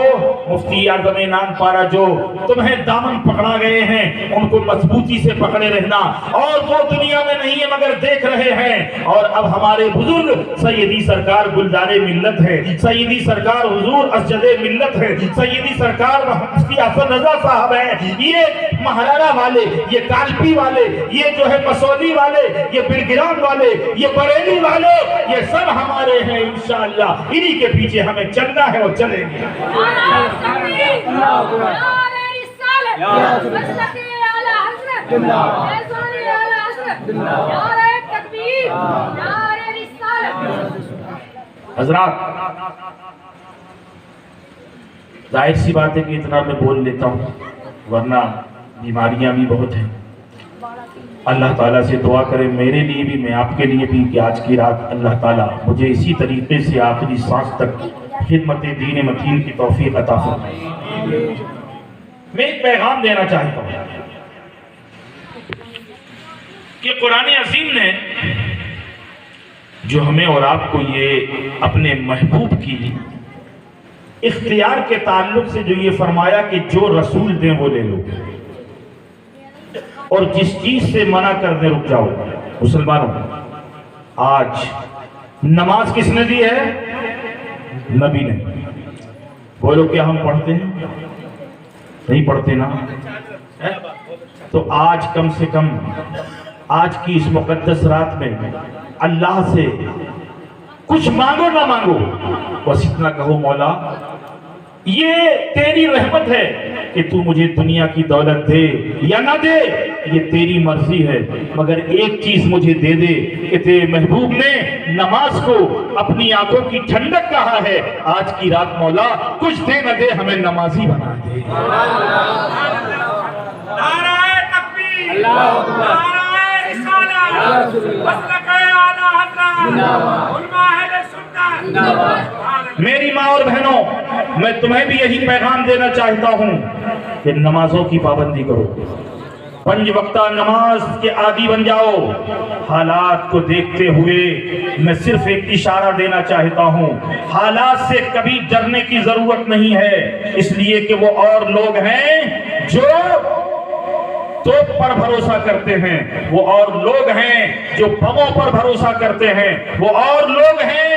مفتی اعظم نانپارہ جو تمہیں دامن پکڑا گئے ہیں ان کو مضبوطی سے پکڑے رہنا. اور وہ دنیا میں نہیں ہے مگر دیکھ رہے ہیں. اور اب ہمارے بزرگ سیدی سرکار گلزار ملت ہے, سیدی سرکار حضور اسجد ملت ہے, سیدی سرکار مفتی حسن رضا صاحب ہیں. یہ مہارانا والے, یہ کالپی والے, یہ جو ہے مسولی والے, یہ برگرام والے, یہ بریلی والے, یہ سب ہمارے ہیں. انشاءاللہ انہی کے پیچھے ہمیں چلنا ہے اور چلیں گے. حضرات ظاہر سی بات ہے کہ اتنا میں بول لیتا ہوں ورنہ بیماریاں بھی بہت ہیں. اللہ تعالیٰ سے دعا کرے میرے لیے بھی, میں آپ کے لیے بھی, کہ آج کی رات اللہ تعالیٰ مجھے اسی طریقے سے آخری سانس تک خدمت دین متین کی توفیق عطا فرمائے. میں ایک پیغام دینا چاہتا ہوں کہ قرآن عظیم نے جو ہمیں اور آپ کو یہ اپنے محبوب کی اختیار کے تعلق سے جو یہ فرمایا کہ جو رسول دیں وہ لے لو اور جس چیز سے منع کر دیں رک جاؤ. مسلمانوں, آج نماز کس نے دی ہے؟ نبی نے. بولو کیا ہم پڑھتے ہیں؟ نہیں پڑھتے نا. تو آج کم سے کم آج کی اس مقدس رات میں اللہ سے کچھ مانگو نہ مانگو, بس اتنا کہو مولا یہ تیری رحمت ہے کہ تو مجھے دنیا کی دولت دے یا نہ دے, یہ تیری مرضی ہے, مگر ایک چیز مجھے دے دے کہ تیرے محبوب نے نماز کو اپنی آنکھوں کی ٹھنڈک کہا ہے. آج کی رات مولا کچھ دے نہ دے ہمیں نمازی بنا دے. نعرہ تکبیر, نعرہ رسالت, مسلک اعلی حضرت, علماء اہل سنت. میری ماں اور بہنوں, میں تمہیں بھی یہی پیغام دینا چاہتا ہوں کہ نمازوں کی پابندی کرو, 5 وقتہ نماز کے عادی بن جاؤ. حالات کو دیکھتے ہوئے میں صرف ایک اشارہ دینا چاہتا ہوں, حالات سے کبھی ڈرنے کی ضرورت نہیں ہے, اس لیے کہ وہ اور لوگ ہیں جو توپ پر بھروسہ کرتے ہیں, وہ اور لوگ ہیں جو بموں پر بھروسہ کرتے ہیں, وہ اور لوگ ہیں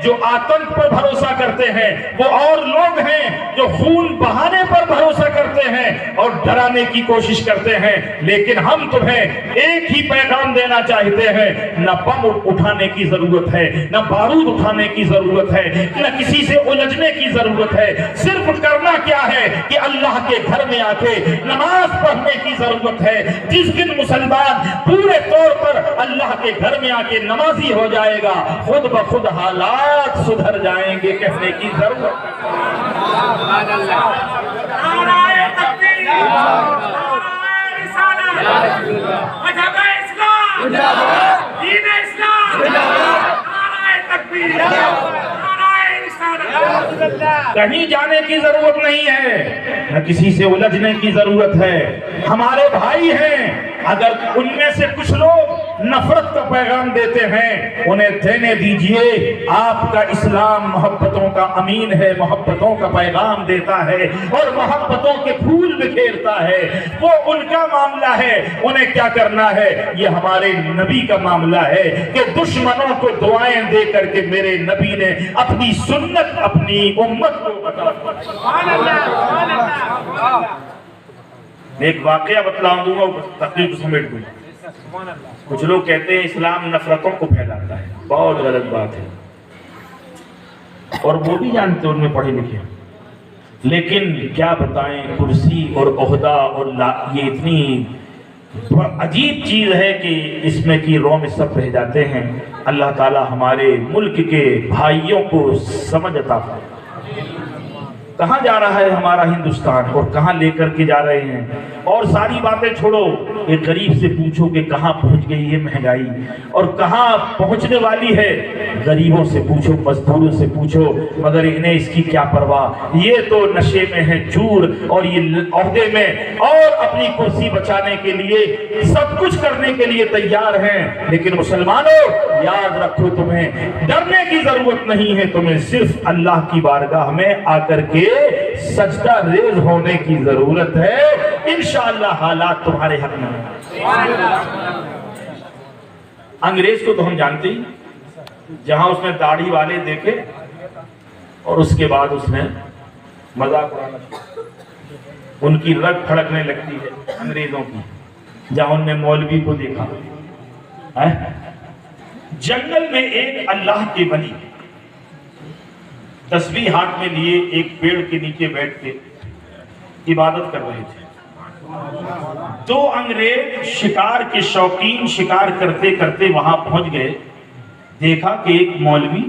جو آتنک پر بھروسہ کرتے ہیں, وہ اور لوگ ہیں جو خون بہانے پر بھروسہ کرتے ہیں اور ڈرانے کی کوشش کرتے ہیں. لیکن ہم تمہیں ایک ہی پیغام دینا چاہتے ہیں, نہ بم اٹھانے کی ضرورت ہے, نہ بارود اٹھانے کی ضرورت ہے, نہ کسی سے الجھنے کی ضرورت ہے. صرف کرنا کیا ہے کہ اللہ کے گھر میں آ کے نماز پڑھنے کی ضرورت ہے. جس دن مسلمان پورے طور پر اللہ کے گھر میں آ کے نمازی ہو جائے گا, خود بخود حالات سدھر جائیں گے, کہنے کی ضرورت ہے. نعرہ تکبیر, نعرہ رسالت, مذہب اسلام, دین اسلام, نعرہ تکبیر, نعرہ رسالت. کہیں جانے کی ضرورت نہیں ہے, نہ کسی سے الجھنے کی ضرورت ہے. ہمارے بھائی ہیں, اگر ان میں سے کچھ لوگ نفرت کا پیغام دیتے ہیں انہیں دینے دیجئے. آپ کا اسلام محبتوں کا امین ہے, محبتوں کا پیغام دیتا ہے اور محبتوں کے پھول بکھیرتا ہے. وہ ان کا معاملہ ہے, انہیں کیا کرنا ہے. یہ ہمارے نبی کا معاملہ ہے کہ دشمنوں کو دعائیں دے کر کے میرے نبی نے اپنی سنت اپنی امت کو بتا. میں ایک واقعہ بتلاؤں دوں گا, تقریر کو سمیٹ دوں. کچھ لوگ کہتے ہیں اسلام نفرتوں کو پھیلاتا ہے, بہت غلط بات ہے, اور وہ بھی جانتے ان میں پڑھے لکھے, لیکن کیا بتائیں کرسی اور عہدہ اور یہ اتنی عجیب چیز ہے کہ اس میں کی رو میں سب رہ جاتے ہیں. اللہ تعالی ہمارے ملک کے بھائیوں کو سمجھ عطا فرمائے. کہاں جا رہا ہے ہمارا ہندوستان اور کہاں لے کر کے جا رہے ہیں. اور ساری باتیں چھوڑو، ایک غریب سے پوچھو کہ کہاں پہنچ گئی یہ مہنگائی اور کہاں پہنچنے والی ہے، غریبوں سے پوچھو، مزدوروں سے پوچھو، مگر انہیں اس کی کیا پرواہ، یہ تو نشے میں ہے چور اور یہ عہدے میں اور اپنی کرسی بچانے کے لیے سب کچھ کرنے کے لیے تیار ہیں۔ لیکن مسلمانوں یاد رکھو، تمہیں ڈرنے کی ضرورت نہیں ہے، تمہیں صرف اللہ کی بارگاہ میں آ کر کے سجدہ ریز ہونے کی ضرورت ہے، انشاءاللہ حالات تمہارے حق میں ہیں۔ انگریز کو تو ہم جانتے ہی، جہاں اس نے داڑھی والے دیکھے اور اس کے بعد اس نے مذاق اڑانا شروع، ان کی رگ پھڑکنے لگتی ہے انگریزوں کی، جہاں ان نے مولوی کو دیکھا۔ جنگل میں ایک اللہ کے ولی تسبیح ہاتھ میں لیے ایک پیڑ کے نیچے بیٹھ کے عبادت کر رہے تھے۔ دو انگریز شکار کے شوقین شکار کرتے کرتے وہاں پہنچ گئے، دیکھا کہ ایک مولوی،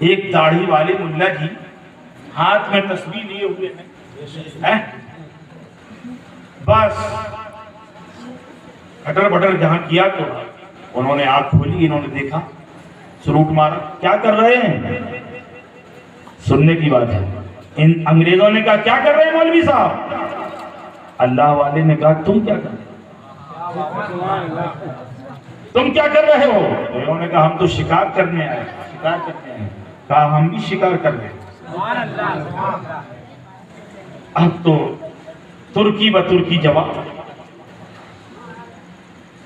ایک داڑھی والے ملا جی ہاتھ میں تسبیح لیے ہوئے ہیں، بس کھٹر بٹر جہاں کیا تو انہوں نے آنکھ کھولی، انہوں نے دیکھا، سلوٹ مارا، کیا کر رہے ہیں؟ سننے کی بات ہے۔ ان انگریزوں نے کہا کیا کر رہے ہیں مولوی صاحب؟ اللہ والے نے کہا تم کیا کر رہے ہو؟ تم کیا کر رہے ہو؟ انہوں نے کہا ہم تو شکار کرنے آئے، شکار کرنے آئے۔ کہا ہم بھی شکار کر رہے ہیں۔ اب تو ترکی بترکی جواب،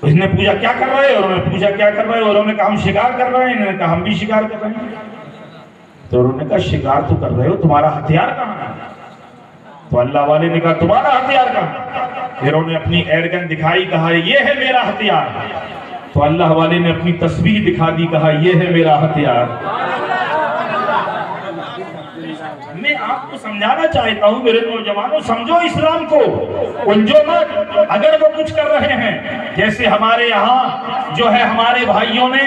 اس نے پوچھا کیا کر رہے ہو؟ انہوں نے پوچھا کیا کر رہے ہو؟ انہوں نے کہا ہم شکار کر رہے ہیں۔ انہوں نے کہا ہم بھی شکار کر رہے ہیں۔ تو انہوں نے کہا شکار تو کر رہے ہو، تمہارا ہتھیار کہاں ہے؟ تو اللہ والے نے کہا تمہارا ہتھیار کہاں؟ پھر انہوں نے اپنی ایئر گن دکھائی، کہا یہ ہے میرا ہتھیار۔ تو اللہ والے نے اپنی تسبیح دکھا دی، کہا یہ ہے میرا ہتھیار۔ میں آپ کو سمجھانا چاہتا ہوں میرے نوجوانوں، سمجھو اسلام کو، الجھو مت۔ اگر وہ کچھ کر رہے ہیں، جیسے ہمارے یہاں جو ہے ہمارے بھائیوں نے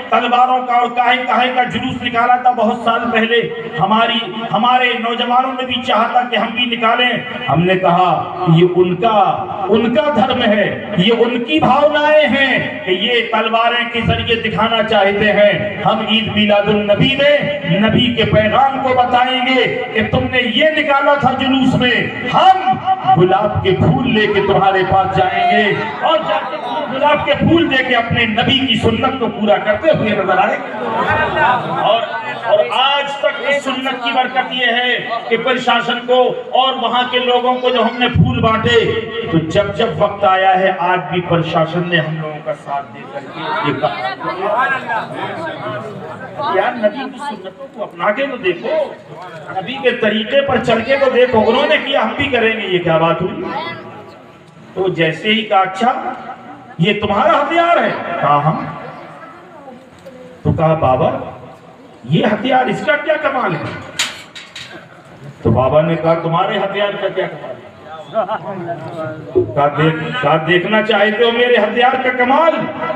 تلواروں کا اور کاہے کا جلوس نکالا تھا بہت سال پہلے، ہمارے نوجوانوں نے بھی چاہا تھا کہ ہم بھی نکالیں۔ ہم نے کہا یہ ان کا دھرم ہے، یہ ان کی بھاونائیں ہیں کہ یہ تلواریں کے ذریعے دکھانا چاہتے ہیں۔ ہم عید میلاد النبی میں نبی کے پیغام کو بتائیں گے کہ تم نے یہ نکالا تھا جلوس میں، ہم گلاب کے پھول لے کے تمہارے پاس جائیں گے اور جا کے گلاب کے پھول دے کے اپنے نبی کی سنت کو پورا کرتے ہوئے نظر آئے گے۔ اور آج تک اس سنت کی برکت یہ ہے کہ پرشاسن کو اور وہاں کے لوگوں کو جو ہم نے پھول بانٹے، تو جب وقت آیا ہے آج بھی پرشاسن نے ہم لوگوں کا ساتھ دے کر کے یہ کہا یار نبی کی سنتوں کو اپنا کے تو دیکھو، نبی کے طریقے پر چل کے تو دیکھو، انہوں نے کیا ہم بھی کریں گے، یہ کیا بات ہوئی؟ تو جیسے ہی کہا اچھا یہ تمہارا ہتھیار ہے؟ کہا ہاں۔ تو کہا بابا یہ ہتھیار اس کا کیا کمال ہے؟ تو بابا نے کہا تمہارے ہتھیار کا کیا کمال ہے؟ کہا دیکھنا چاہتے ہو میرے ہتھیار کا کمال؟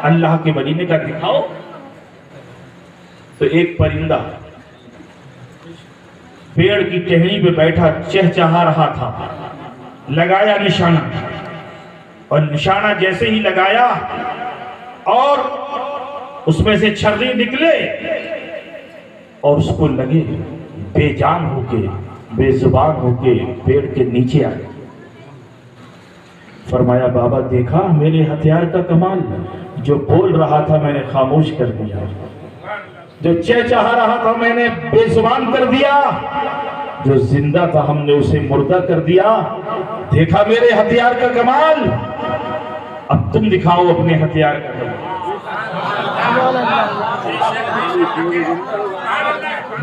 اللہ کے ولی نے کہا دکھاؤ۔ تو ایک پرندہ پیڑ کی ٹہنی پہ بیٹھا چہچہا رہا تھا، لگایا نشانہ، اور نشانہ جیسے ہی لگایا اور اس میں سے چھرے نکلے اور اس کو لگے، بے جان ہو کے بے زبان ہو کے پیڑ کے نیچے آئے۔ فرمایا بابا دیکھا میرے ہتھیار کا کمال، جو بول رہا تھا میں نے خاموش کر دیا، جو چہچہا رہا تھا میں نے بے زبان کر دیا، جو زندہ تھا ہم نے اسے مردہ کر دیا۔ دیکھا میرے ہتھیار کا کمال، اب تم دکھاؤ اپنے ہتھیار کا کمال۔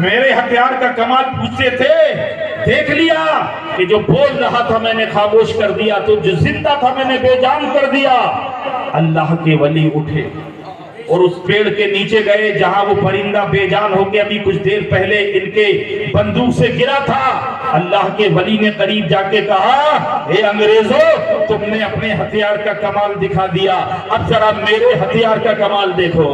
میرے ہتھیار کا کمال پوچھتے تھے، دیکھ لیا کہ جو بول رہا تھا میں نے خاموش کر دیا، تو جو زندہ تھا میں نے بے جان کر دیا۔ اللہ کے ولی اٹھے اور اس پیڑ کے نیچے گئے جہاں وہ پرندہ بے جان ہو کے ابھی کچھ دیر پہلے ان کے بندوق سے گرا تھا۔ اللہ کے ولی نے قریب جا کے کہا اے انگریزوں، تم نے اپنے ہتھیار کا کمال دکھا دیا، اب ذرا میرے ہتھیار کا کمال دیکھو۔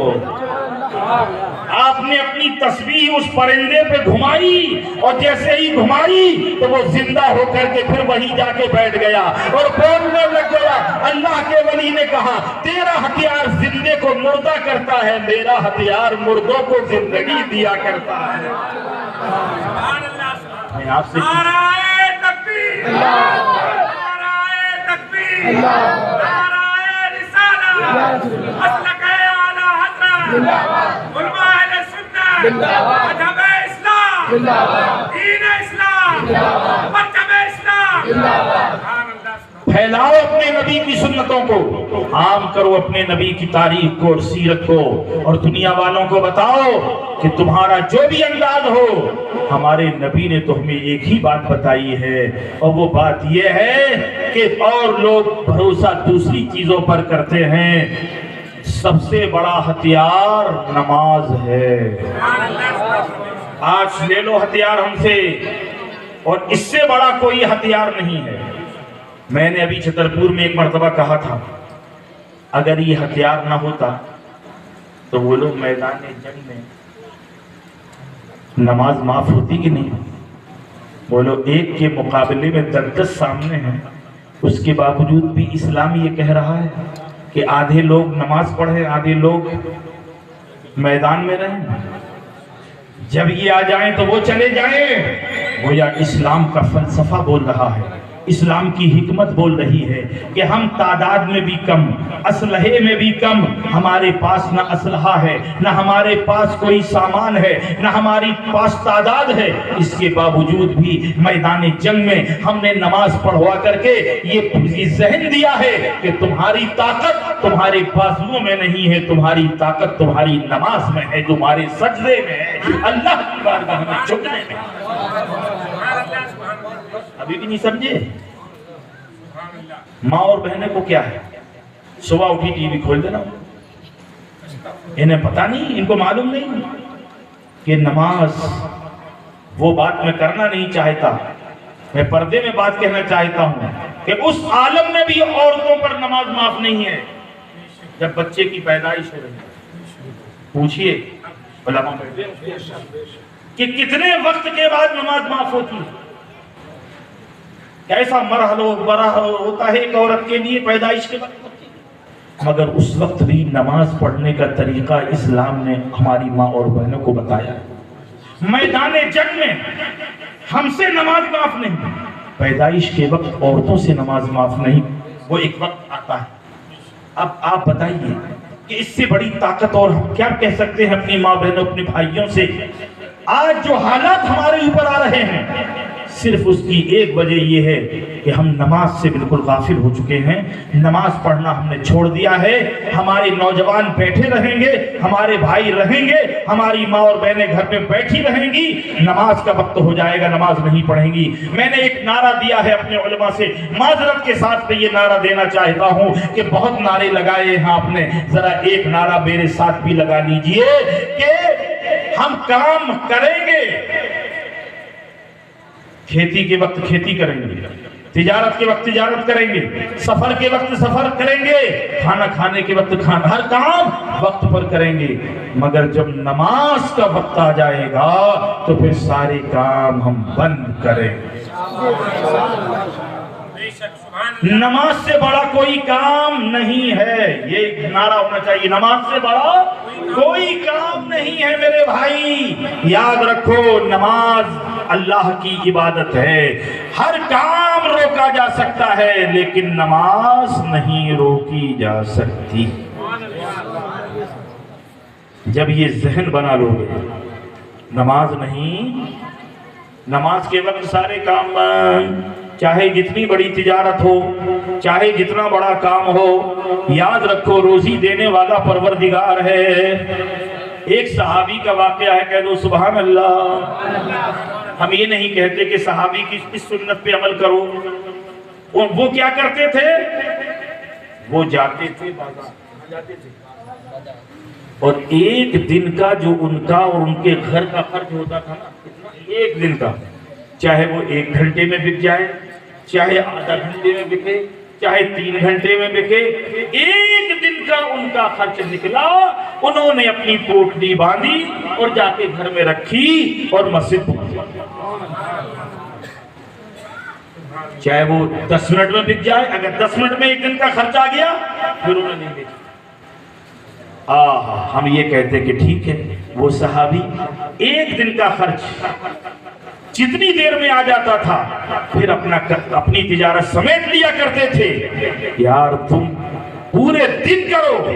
آپ نے اپنی تسبیح اس پرندے پہ گھمائی اور جیسے ہی گھمائی تو وہ زندہ ہو کر کے پھر وہیں جا کے بیٹھ گیا اور بولنے لگ گیا. اللہ کے ولی نے کہا تیرا ہتھیار زندے کو مردہ کرتا ہے، میرا ہتھیار مردوں کو زندگی دیا کرتا ہے. میں آپ سے نعرہ تکبیر، نعرہ تکبیر، نعرہ رسالہ، مسلک اعلی حضرت، علماء اہل سنت، مذہب اسلام، دین اسلام، پرچم اسلام، پھیلاؤ اپنے نبی کی سنتوں کو، عام کرو اپنے نبی کی تاریخ کو اور سیرت کو، اور دنیا والوں کو بتاؤ کہ تمہارا جو بھی انداز ہو، ہمارے نبی نے تو ہمیں ایک ہی بات بتائی ہے، اور وہ بات یہ ہے کہ اور لوگ بھروسہ دوسری چیزوں پر کرتے ہیں. سب سے بڑا ہتھیار نماز ہے. آج لے لو ہتھیار ہم سے، اور اس سے بڑا کوئی ہتھیار نہیں ہے. میں نے ابھی چھترپور میں ایک مرتبہ کہا تھا اگر یہ ہتھیار نہ ہوتا تو وہ لوگ میدان جنگ میں نماز معاف ہوتی کہ نہیں؟ وہ لوگ ایک کے مقابلے میں 10 سامنے ہیں، اس کے باوجود بھی اسلام یہ کہہ رہا ہے کہ آدھے لوگ نماز پڑھیں، آدھے لوگ میدان میں رہیں. جب یہ آ جائیں تو وہ چلے جائیں. گویا اسلام کا فلسفہ بول رہا ہے، اسلام کی حکمت بول رہی ہے کہ ہم تعداد میں بھی کم، اسلحے میں بھی کم، ہمارے پاس نہ اسلحہ ہے، نہ ہمارے پاس کوئی سامان ہے، نہ ہماری پاس تعداد ہے. اس کے باوجود بھی میدان جنگ میں ہم نے نماز پڑھوا کر کے یہ ذہن دیا ہے کہ تمہاری طاقت تمہارے بازوؤں میں نہیں ہے، تمہاری طاقت تمہاری نماز میں ہے، تمہارے سجدے میں ہے، اللہ کی بارگاہ میں جھکنے میں. ابھی بھی نہیں سمجھے؟ ماں اور بہنیں کو کیا ہے؟ صبح اٹھی ٹی وی کھول دینا، انہیں پتا نہیں، ان کو معلوم نہیں کہ نماز وہ بات میں کرنا نہیں چاہتا. میں پردے میں بات کہنا چاہتا ہوں کہ اس عالم میں بھی عورتوں پر نماز معاف نہیں ہے. جب بچے کی پیدائش ہو رہی ہے پوچھئے علماء کہ کتنے وقت کے بعد نماز معاف ہوتی ہے؟ کیسا مرحلہ ہوتا ہے ایک عورت کے لیے پیدائش کے وقت ہوتی ہے. مگر اس وقت بھی نماز پڑھنے کا طریقہ اسلام نے ہماری ماں اور بہنوں کو بتایا. میدان جنگ میں ہم سے نماز معاف نہیں، پیدائش کے وقت عورتوں سے نماز معاف نہیں. وہ ایک وقت آتا ہے. اب آپ بتائیے کہ اس سے بڑی طاقت اور ہم کیا کہہ سکتے ہیں اپنی ماں بہنوں اپنے بھائیوں سے؟ آج جو حالات ہمارے اوپر آ رہے ہیں صرف اس کی ایک وجہ یہ ہے کہ ہم نماز سے بالکل غافل ہو چکے ہیں. نماز پڑھنا ہم نے چھوڑ دیا ہے. ہمارے نوجوان بیٹھے رہیں گے، ہمارے بھائی رہیں گے، ہماری ماں اور بہنیں گھر میں بیٹھی رہیں گی، نماز کا وقت ہو جائے گا نماز نہیں پڑھیں گی. میں نے ایک نعرہ دیا ہے اپنے علماء سے، معذرت کے ساتھ میں یہ نعرہ دینا چاہتا ہوں کہ بہت نعرے لگائے ہیں آپ نے، ذرا ایک نعرہ میرے ساتھ بھی لگا لیجئے کہ ہم کام کریں گے. کھیتی کے وقت کھیتی کریں گے، تجارت کے وقت تجارت کریں گے، سفر کے وقت سفر کریں گے، کھانا کھانے کے وقت کھانا، ہر کام وقت پر کریں گے. مگر جب نماز کا وقت آ جائے گا تو پھر سارے کام ہم بند کریں گے. نماز سے بڑا کوئی کام نہیں ہے، یہ نعرہ ہونا چاہیے. نماز سے بڑا کوئی کام نہیں ہے میرے بھائی. یاد رکھو نماز اللہ کی عبادت ہے. ہر کام روکا جا سکتا ہے لیکن نماز نہیں روکی جا سکتی. جب یہ ذہن بنا لو گے نماز نہیں، نماز کے وقت سارے کام بند، چاہے جتنی بڑی تجارت ہو، چاہے جتنا بڑا کام ہو. یاد رکھو روزی دینے والا پروردگار ہے. ایک صحابی کا واقعہ ہے، کہہ دو سبحان اللہ. ہم یہ نہیں کہتے کہ صحابی کی اس سنت پہ عمل کرو. وہ کیا کرتے تھے؟ وہ جاتے تھے بازار، جاتے تھے اور ایک دن کا جو ان کا اور ان کے گھر کا خرچ ہوتا تھا نا، ایک دن کا، چاہے وہ 1 گھنٹے میں بک جائے، چاہے آدھا گھنٹے میں بکے، چاہے 3 گھنٹے میں بکے، ایک دن دن کا ان کا خرچ نکلا، انہوں نے اپنی پوٹلی باندھی اور جا کے گھر میں رکھی اور مسجد پہنچی، چاہے وہ 10 منٹ میں بک جائے، اگر 10 منٹ میں ایک دن کا خرچ آ گیا پھر انہوں نے نہیں بیچا۔ ہم یہ کہتے کہ ٹھیک ہے، وہ صحابی ایک دن کا خرچ جتنی دیر میں آ جاتا تھا پھر اپنی تجارت سمیٹ لیا کرتے تھے۔ یار تم پورے دن کرو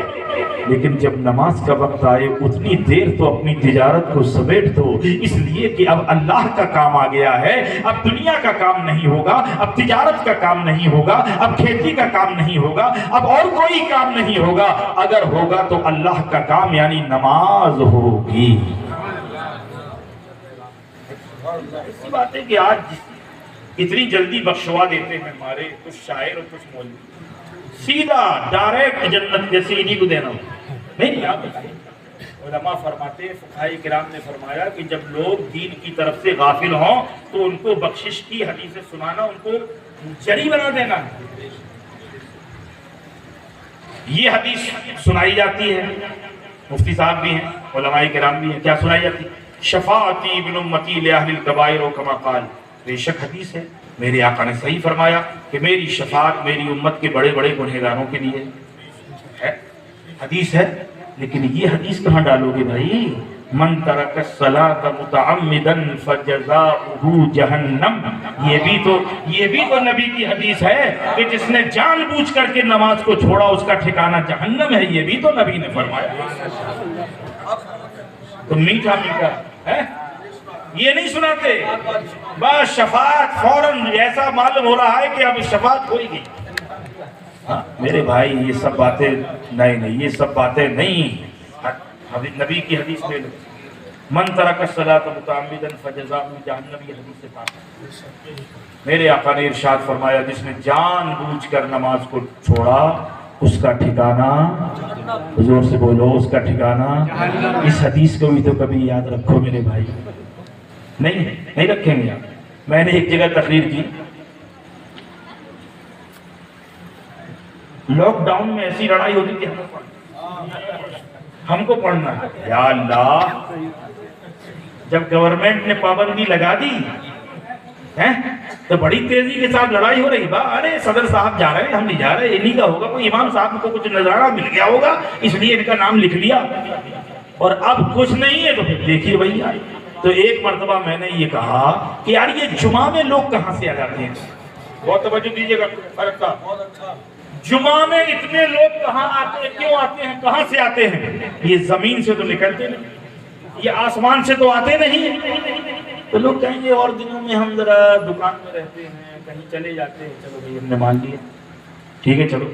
لیکن جب نماز کا وقت آئے اتنی دیر تو اپنی تجارت کو سمیٹ دو، اس لیے کہ اب اللہ کا کام آ گیا ہے، اب دنیا کا کام نہیں ہوگا، اب تجارت کا کام نہیں ہوگا، اب کھیتی کا کام نہیں ہوگا، اب اور کوئی کام نہیں ہوگا، اگر ہوگا تو اللہ کا کام یعنی نماز ہوگی۔ ایسی بات ہے کہ آج اتنی جلدی بخشوا دیتے ہیں ہمارے کچھ شاعر اور کچھ مولوی، سیدھا ڈائریکٹ جنت جیسے انہی کو دینا ہو نہیں۔ آپ علماء فرماتے، فقہاء کرام نے فرمایا کہ جب لوگ دین کی طرف سے غافل ہوں تو ان کو بخشش کی حدیثیں سنانا ان کو جری بنا دینا۔ یہ حدیث سنائی جاتی ہے، مفتی صاحب بھی ہیں، علماء کرام بھی ہیں، کیا سنائی جاتی ہے؟ شفاعتی ابن امتی لأہل الکبائر و کما قال، بے شک حدیث ہے، میرے آقا نے صحیح فرمایا کہ میری شفاعت میری امت کے بڑے بڑے گنہگاروں کے لیے ہے، حدیث ہے۔ لیکن یہ حدیث کہاں ڈالو گے بھائی؟ من ترک الصلاۃ متعمدا فجزاؤہ جہنم، یہ بھی تو نبی کی حدیث ہے کہ جس نے جان بوجھ کر کے نماز کو چھوڑا اس کا ٹھکانہ جہنم ہے، یہ بھی تو نبی نے فرمایا۔ تو میٹھا میٹھا ہے یہ نہیں سناتے، بس شفاعت فوراً ایسا معلوم ہو رہا ہے کہ اب شفاعت ہوئی گی۔ میرے بھائی یہ سب باتیں نہیں، یہ سب باتیں نہیں، نبی کی حدیث میں لو، من ترک الصلاۃ متعمدا فجزاؤہ جہنم، یہ حدیث سے پاک۔ میرے آقا نے ارشاد فرمایا جس نے جان بوجھ کر نماز کو چھوڑا اس کا ٹھکانہ، حضور سے بولو اس کا ٹھکانہ۔ اس حدیث کو بھی تو کبھی یاد رکھو میرے بھائی، نہیں رکھیں گے آپ۔ میں نے ایک جگہ تقریر کی، لاک ڈاؤن میں ایسی لڑائی ہوتی تھی، ہم کو پڑھنا ہے، یا اللہ جب گورنمنٹ نے پابندی لگا دی تو بڑی تیزی کے ساتھ لڑائی ہو رہی، ارے صدر صاحب جا رہے ہیں ہم نہیں جا رہے، انہی کا ہوگا، کوئی امام صاحب کو کچھ نظارہ مل گیا ہوگا اس لیے ان کا نام لکھ لیا، اور اب کچھ نہیں ہے تو پھر دیکھیے بھائی یار۔ تو ایک مرتبہ میں نے یہ کہا کہ یار یہ جمعہ میں لوگ کہاں سے آ جاتے ہیں؟ بہت توجہ دیجیے گا، فرق تھا، جمعہ میں اتنے لوگ کہاں آتے ہیں، کیوں آتے ہیں، کہاں سے آتے ہیں؟ یہ زمین سے تو نکلتے نہیں، یہ آسمان سے تو آتے نہیں۔ تو لوگ کہیں گے اور دنوں میں ہم ذرا دکان میں رہتے ہیں، کہیں چلے جاتے ہیں، چلو بھائی ہم نے مان لیا، ٹھیک ہے چلو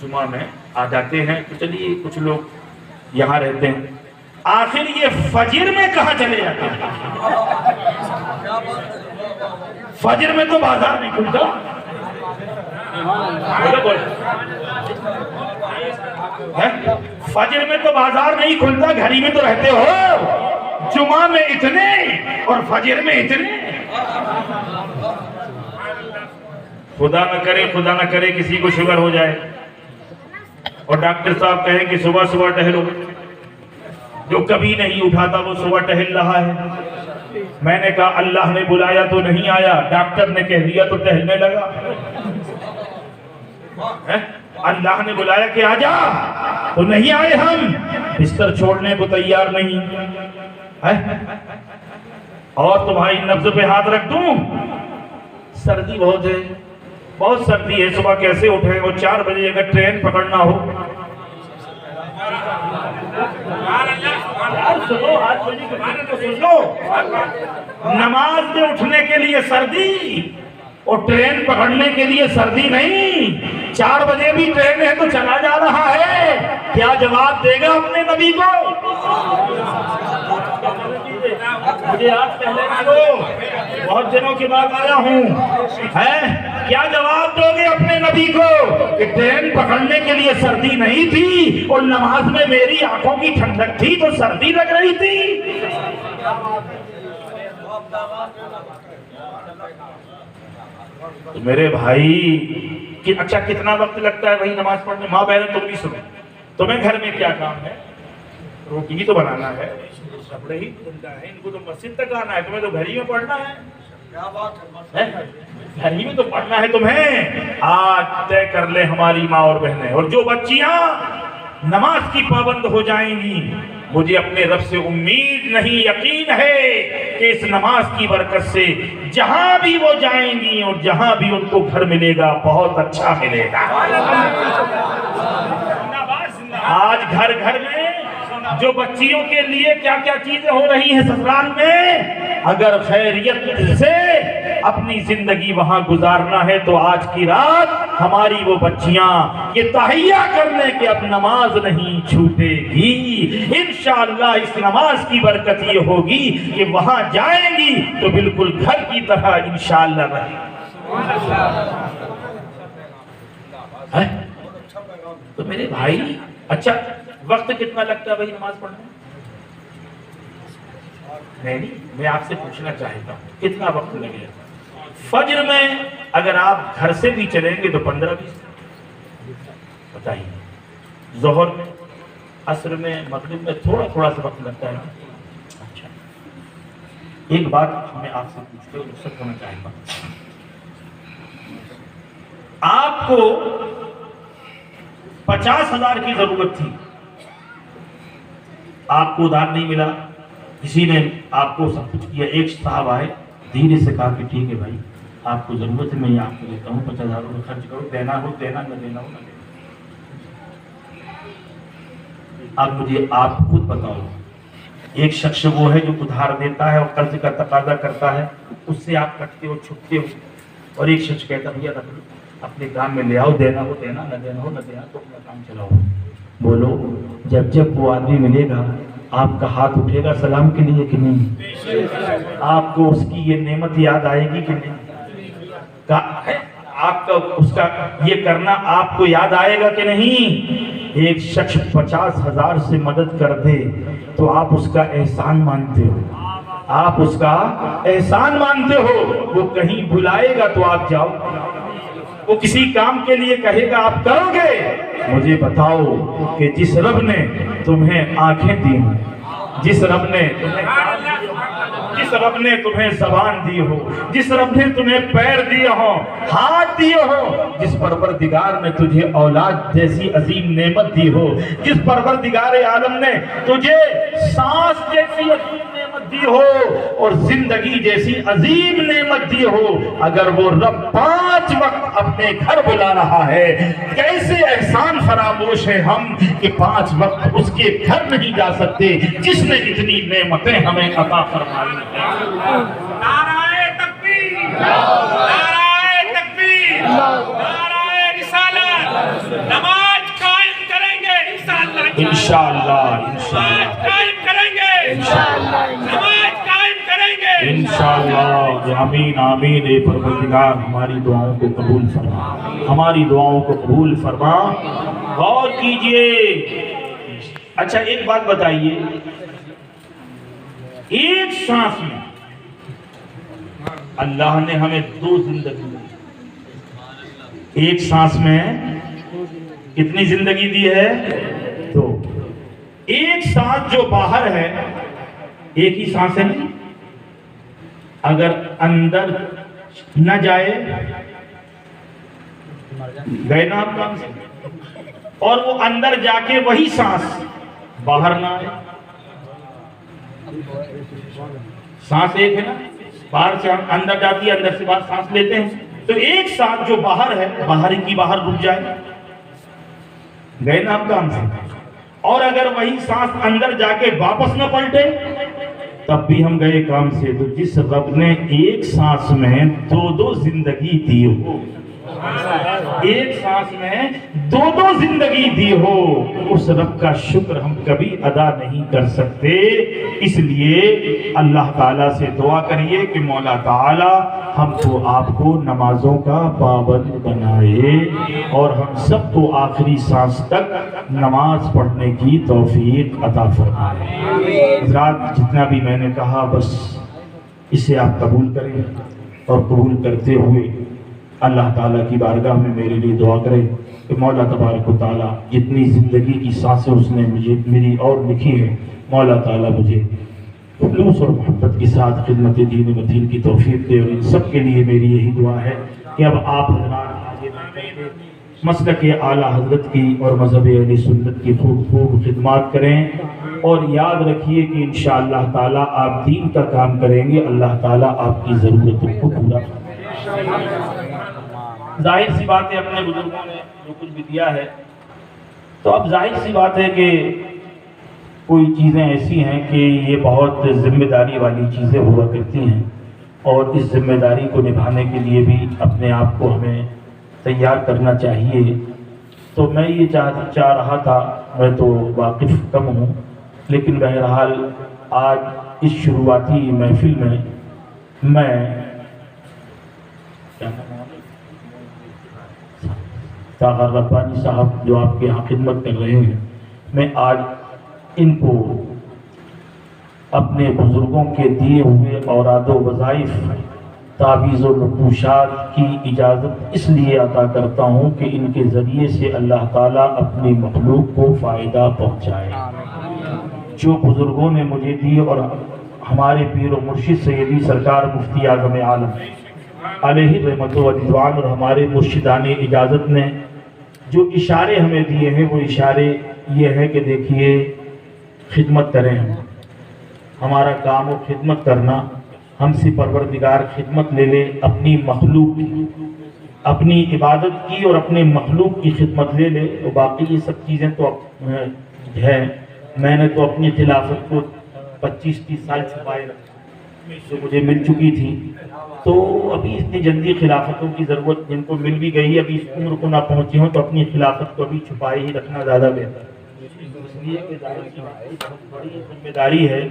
جمعہ میں آ جاتے ہیں، تو چلیے کچھ لوگ یہاں رہتے ہیں، آخر یہ فجر میں کہاں چلے جاتے ہیں؟ فجر میں تو بازار نہیں کھلتا، فجر میں تو بازار نہیں کھلتا، گھری میں تو رہتے ہو، جمعہ میں اتنے اور فجر میں اتنے۔ خدا نہ کرے کسی کو شوگر ہو جائے اور ڈاکٹر صاحب کہیں کہ صبح صبح ٹہلو، جو کبھی نہیں اٹھاتا وہ صبح ٹہل رہا ہے۔ میں نے کہا اللہ نے بلایا تو نہیں آیا، ڈاکٹر نے کہہ دیا تو ٹہلنے لگا۔ اللہ نے بلایا کہ آجا تو نہیں آئے، ہم بستر چھوڑنے کو تیار نہیں، اور تمہاری نبض پہ ہاتھ رکھ دوں، سردی بہت ہے، بہت سردی ہے، صبح کیسے اٹھیں، اور 4 بجے اگر ٹرین پکڑنا ہو، نماز میں اٹھنے کے لیے سردی اور ٹرین پکڑنے کے لیے سردی نہیں، 4 بجے بھی ٹرین ہے تو چلا جا رہا ہے، کیا جواب دے گا اپنے نبی کو؟ مجھے آج پہلے بہت دنوں کے بعد آیا ہوں، کیا جواب دو گے اپنے نبی کو کہ ٹرین پکڑنے کے لیے سردی نہیں تھی اور نماز میں میری آنکھوں کی ٹھنڈک تھی تو سردی لگ رہی تھی؟ تو میرے بھائی کہ اچھا کتنا وقت لگتا ہے بھائی نماز پڑھنے؟ ماں بہن تم بھی سنو، تمہیں گھر میں کیا کام ہے؟ روٹی ہی تو بنانا ہے، کپڑے ہی دھلنا ہے، ان کو تو مسجد تک آنا ہے، تمہیں تو گھر ہی میں پڑھنا ہے، گھر ہی میں تو پڑھنا ہے تمہیں۔ آج طے کر لے ہماری ماں اور بہنیں، اور جو بچیاں نماز کی پابند ہو جائیں گی، مجھے اپنے رب سے امید نہیں یقین ہے کہ اس نماز کی برکت سے جہاں بھی وہ جائیں گی اور جہاں بھی ان کو گھر ملے گا بہت اچھا ملے گا۔ آج گھر گھر میں جو بچیوں کے لیے کیا کیا چیزیں ہو رہی ہیں سسرال میں، اگر خیریت سے اپنی زندگی وہاں گزارنا ہے تو آج کی رات ہماری وہ بچیاں یہ تہیا کر لیں کہ اب نماز نہیں چھوٹے گی۔ انشاءاللہ اس نماز کی برکت یہ ہوگی کہ وہاں جائیں گی تو بالکل گھر کی طرح انشاءاللہ رہے۔ تو میرے بھائی اچھا وقت کتنا لگتا ہے بھائی نماز پڑھنے؟ نہیں میں آپ سے پوچھنا چاہتا ہوں کتنا وقت لگے گا؟ فجر میں اگر آپ گھر سے بھی چلیں گے تو 15-20 بتائیے، ظہر میں، عصر میں، مغرب میں تھوڑا سا وقت لگتا ہے۔ اچھا ایک بات میں آپ سے پوچھ کے رخصت ہونا چاہتا ہوں، آپ کو 50,000 کی ضرورت تھی، آپ کو ادھار نہیں ملا، کسی نے آپ کو سب کچھ کیا، ایک صاحب آئے دھیرے سے کہا کہ ٹھیک ہے بھائی آپ کو ضرورت ہے، میں یہ آپ کو دیتا ہوں 50,000 روپے خرچ کرو، دینا ہو دینا، نہ دینا ہو نہ دینا۔ اب مجھے آپ خود بتاؤ، ایک شخص وہ ہے جو ادھار دیتا ہے اور قرض کا تقاضا کرتا ہے، اس سے آپ کٹتے ہو چھپتے ہو، اور ایک شخص کہتا ہے بھیا رکھ لو اپنے کام میں لے آؤ، دینا ہو دینا، نہ دینا ہو نہ دینا، تو اپنا کام چلاؤ۔ بولو جب وہ آدمی ملے گا آپ کا ہاتھ اٹھے گا سلام کے لیے کہ نہیں؟ آپ کو اس کی یہ نعمت یاد آئے گی کہ نہیں؟ آپ کا اس کا یہ کرنا آپ کو یاد آئے گا کہ نہیں؟ ایک شخص 50,000 سے مدد کر دے تو آپ اس کا احسان مانتے ہو، آپ اس کا احسان مانتے ہو، وہ کہیں بلائے گا تو آپ جاؤ، وہ کسی کام کے لیے کہے گا آپ کرو گے؟ مجھے بتاؤ کہ جس رب نے تمہیں آنکھیں دی ہوں، جس رب نے تمہیں زبان دی ہو، جس رب نے تمہیں پیر دیے ہو، ہاتھ دیے ہو، جس پروردگار نے تجھے اولاد جیسی عظیم نعمت دی ہو، جس پروردگار عالم نے تجھے سانس جیسی عظیم نعمت دی ہو اور زندگی جیسی عظیم نعمت دی ہو، اگر وہ رب 5 وقت اپنے گھر بلا رہا ہے، کیسے احسان فراموش ہے ہم کہ 5 وقت اس کے گھر نہیں جا سکتے جس نے اتنی نعمتیں ہمیں عطا فرمائی ہیں۔ نعرہ تکبیر، نعرہ تکبیر، نعرہ رسالت، نماز قائم کریں گے انشاءاللہ، نماز قائم کریں گے نماز قائم کریں گے انشاءاللہ۔ آمین آمین۔ اے پروردگار ہماری دعاؤں کو قبول فرما، ہماری دعاؤں کو قبول فرما۔ غور کیجئے، اچھا ایک بات بتائیے، ایک سانس میں اللہ نے ہمیں 2 زندگی دی، ایک سانس میں کتنی زندگی دی ہے؟ 2۔ ایک سانس جو باہر ہے، ایک ہی سانس ہے نہیں، اگر اندر نہ جائے گئے نا آپ کام سے، اور وہ اندر جا کے وہی سانس باہر نہ آئے، سانس ایک ہے نا، باہر سے ہم اندر جاتی ہے، اندر سے باہر سانس لیتے ہیں، تو ایک سانس جو باہر ہے باہر کی باہر رک جائے، گئے نا آپ کام سے، اور اگر وہی سانس اندر جا کے واپس نہ پلٹے تب بھی ہم گئے کام سے۔ تو جس رب نے ایک سانس میں 2 زندگی دی ہو، ایک سانس میں 2 زندگی دی ہو، اس رب کا شکر ہم کبھی ادا نہیں کر سکتے۔ اس لیے اللہ تعالیٰ سے دعا کریے کہ مولا تعالیٰ ہم کو آپ کو نمازوں کا پابند بنائے اور ہم سب کو آخری سانس تک نماز پڑھنے کی توفیق عطا فرمائے۔ حضرات جتنا بھی میں نے کہا بس اسے آپ قبول کریں، اور قبول کرتے ہوئے اللہ تعالیٰ کی بارگاہ میں میرے لیے دعا کریں کہ مولا تبارک و تعالیٰ جتنی زندگی کی سانسیں اس نے مجھے میری اور لکھی ہے، مولا تعالیٰ مجھے خلوص اور محبت کے ساتھ خدمت دین متین کی توفیق دے، اور ان سب کے لیے میری یہی دعا ہے کہ اب آپ حضرات آگے بڑھ کر مسلک اعلیٰ حضرت کی اور مذہب اہل سنت کی خوب خدمات کریں، اور یاد رکھیے کہ انشاءاللہ تعالیٰ آپ دین کا کام کریں گے، اللہ تعالیٰ آپ کی ضرورتوں کو پورا کریں گے۔ ظاہر سی بات ہے اپنے بزرگوں نے جو کچھ بھی دیا ہے، تو اب ظاہر سی بات ہے کہ کوئی چیزیں ایسی ہیں کہ یہ بہت ذمہ داری والی چیزیں ہوا کرتی ہیں، اور اس ذمہ داری کو نبھانے کے لیے بھی اپنے آپ کو ہمیں تیار کرنا چاہیے۔ تو میں یہ چاہ رہا تھا، میں تو واقف کم ہوں، لیکن بہرحال آج اس شروعاتی محفل میں طاہر ربانی صاحب جو آپ کے یہاں خدمت کر رہے ہیں، میں آج ان کو اپنے بزرگوں کے دیے ہوئے اوراد و وظائف، تعویذ و نقوشات کی اجازت اس لیے عطا کرتا ہوں کہ ان کے ذریعے سے اللہ تعالیٰ اپنی مخلوق کو فائدہ پہنچائے۔ جو بزرگوں نے مجھے دی، اور ہمارے پیر و مرشد سیدی سرکار مفتی اعظم عالم علیہ رحمت و رضوان اور ہمارے مرشدان اجازت نے جو اشارے ہمیں دیے ہیں، وہ اشارے یہ ہے کہ دیکھیے خدمت کریں، ہمارا کام و خدمت کرنا، ہم سے پروردگار خدمت لے لے اپنی مخلوق کی، اپنی عبادت کی اور اپنے مخلوق کی خدمت لے لے، اور باقی یہ سب چیزیں تو ہے۔ میں نے تو اپنی خلافت کو 25-30 سال چھپائے رکھا جو مجھے مل چکی تھی، تو ابھی اتنی جلدی خلافتوں کی ضرورت جن کو مل بھی گئی، ابھی اس عمر کو نہ پہنچی ہوں، تو اپنی خلافت کو ابھی چھپائے ہی رکھنا زیادہ بہتر ہے۔ اس لیے کہ بہت بڑی ذمہ داری ہے۔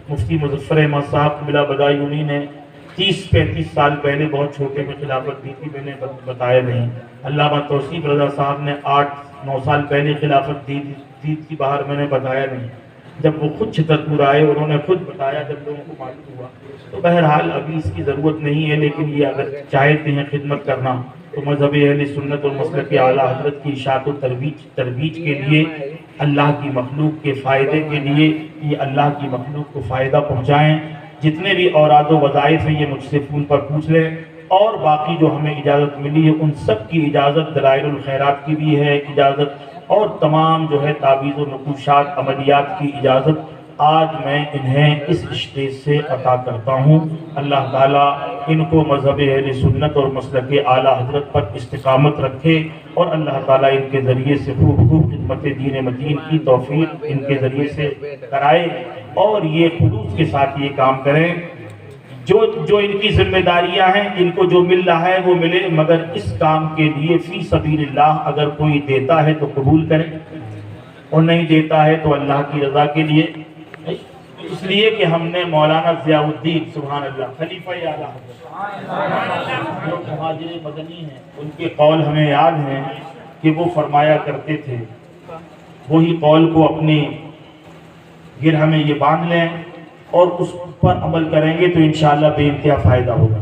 مفتی مظفر احمد صاحب بلا بدائی انہی نے 30-35 سال پہلے بہت چھوٹے میں خلافت دی تھی، میں نے بتایا نہیں۔ علامہ توصیف رضا صاحب نے 8-9 سال پہلے خلافت دی تھی باہر، میں نے بتایا نہیں۔ جب وہ خود چھترپور آئے، انہوں نے خود بتایا جب لوگوں کو معلوم ہوا۔ تو بہرحال ابھی اس کی ضرورت نہیں ہے، لیکن یہ اگر چاہتے ہیں خدمت کرنا تو مذہب اہل سنت اور مسلک اعلیٰ حضرت کی اشاعت و ترویج کے لیے، اللہ کی مخلوق کے فائدے کے لیے، یہ اللہ کی مخلوق کو فائدہ پہنچائیں۔ جتنے بھی اوراد و وظائف ہیں یہ مجھ سے فون پر پوچھ لیں، اور باقی جو ہمیں اجازت ملی ہے ان سب کی اجازت، دلائل الخیرات کی بھی ہے اجازت، اور تمام جو ہے تعویذ و نقوشات عملیات کی اجازت آج میں انہیں اس اسٹیج سے عطا کرتا ہوں۔ اللہ تعالیٰ ان کو مذہب اہل سنت اور مسلک اعلیٰ حضرت پر استقامت رکھے، اور اللہ تعالیٰ ان کے ذریعے سے خوب خدمت دین متین کی توفیق ان کے ذریعے سے کرائے، اور یہ خلوص کے ساتھ یہ کام کریں۔ جو ان کی ذمہ داریاں ہیں، ان کو جو مل رہا ہے وہ ملے، مگر اس کام کے لیے فی سبیل اللہ اگر کوئی دیتا ہے تو قبول کریں، اور نہیں دیتا ہے تو اللہ کی رضا کے لیے۔ اس لیے کہ ہم نے مولانا ضیاء الدین سبحان اللہ خلیفہ اعلیٰ حضرت جو مہاجر مدنی ہیں، ان کے قول ہمیں یاد ہیں کہ وہ فرمایا کرتے تھے، وہی قول کو اپنے گرہ میں یہ باندھ لیں اور اس پر عمل کریں گے تو انشاءاللہ بے انتہا فائدہ ہوگا۔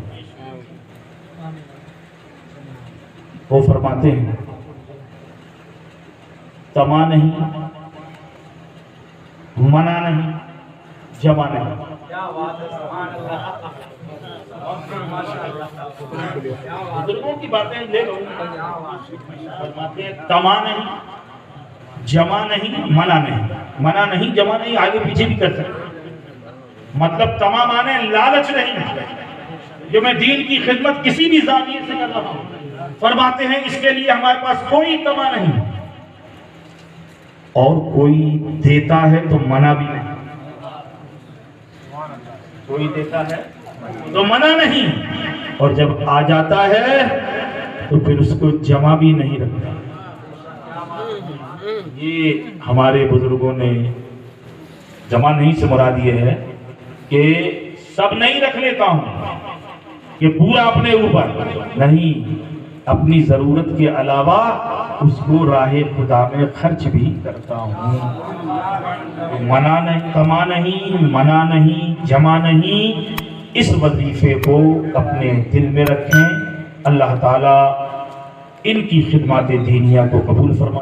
وہ فرماتے ہیں تما نہیں، منع نہیں، جمع نہیں۔ بزرگوں کی باتیں لے لو، فرماتے ہیں تما نہیں، جمع نہیں، منع نہیں۔ منع نہیں، جمع نہیں، آگے پیچھے بھی کر سکتے۔ مطلب تما مانے لالچ نہیں، جو میں دین کی خدمت کسی بھی زاویے سے کر رہا ہوں، فرماتے ہیں اس کے لیے ہمارے پاس کوئی تما نہیں، اور کوئی دیتا ہے تو منع بھی نہیں۔ کوئی دیتا ہے تو منع نہیں، اور جب آ جاتا ہے تو پھر اس کو جمع بھی نہیں رکھتا۔ یہ ہمارے بزرگوں نے جمع نہیں سے مراد یہ ہے کہ سب نہیں رکھ لیتا ہوں، کہ پورا اپنے اوپر نہیں، اپنی ضرورت کے علاوہ اس کو راہ خدا میں خرچ بھی کرتا ہوں۔ منع نہیں، تما نہیں، منع نہیں، جمع نہیں۔ اس وظیفے کو اپنے دل میں رکھیں، اللہ تعالیٰ ان کی خدمات دینیہ کو قبول فرمائے.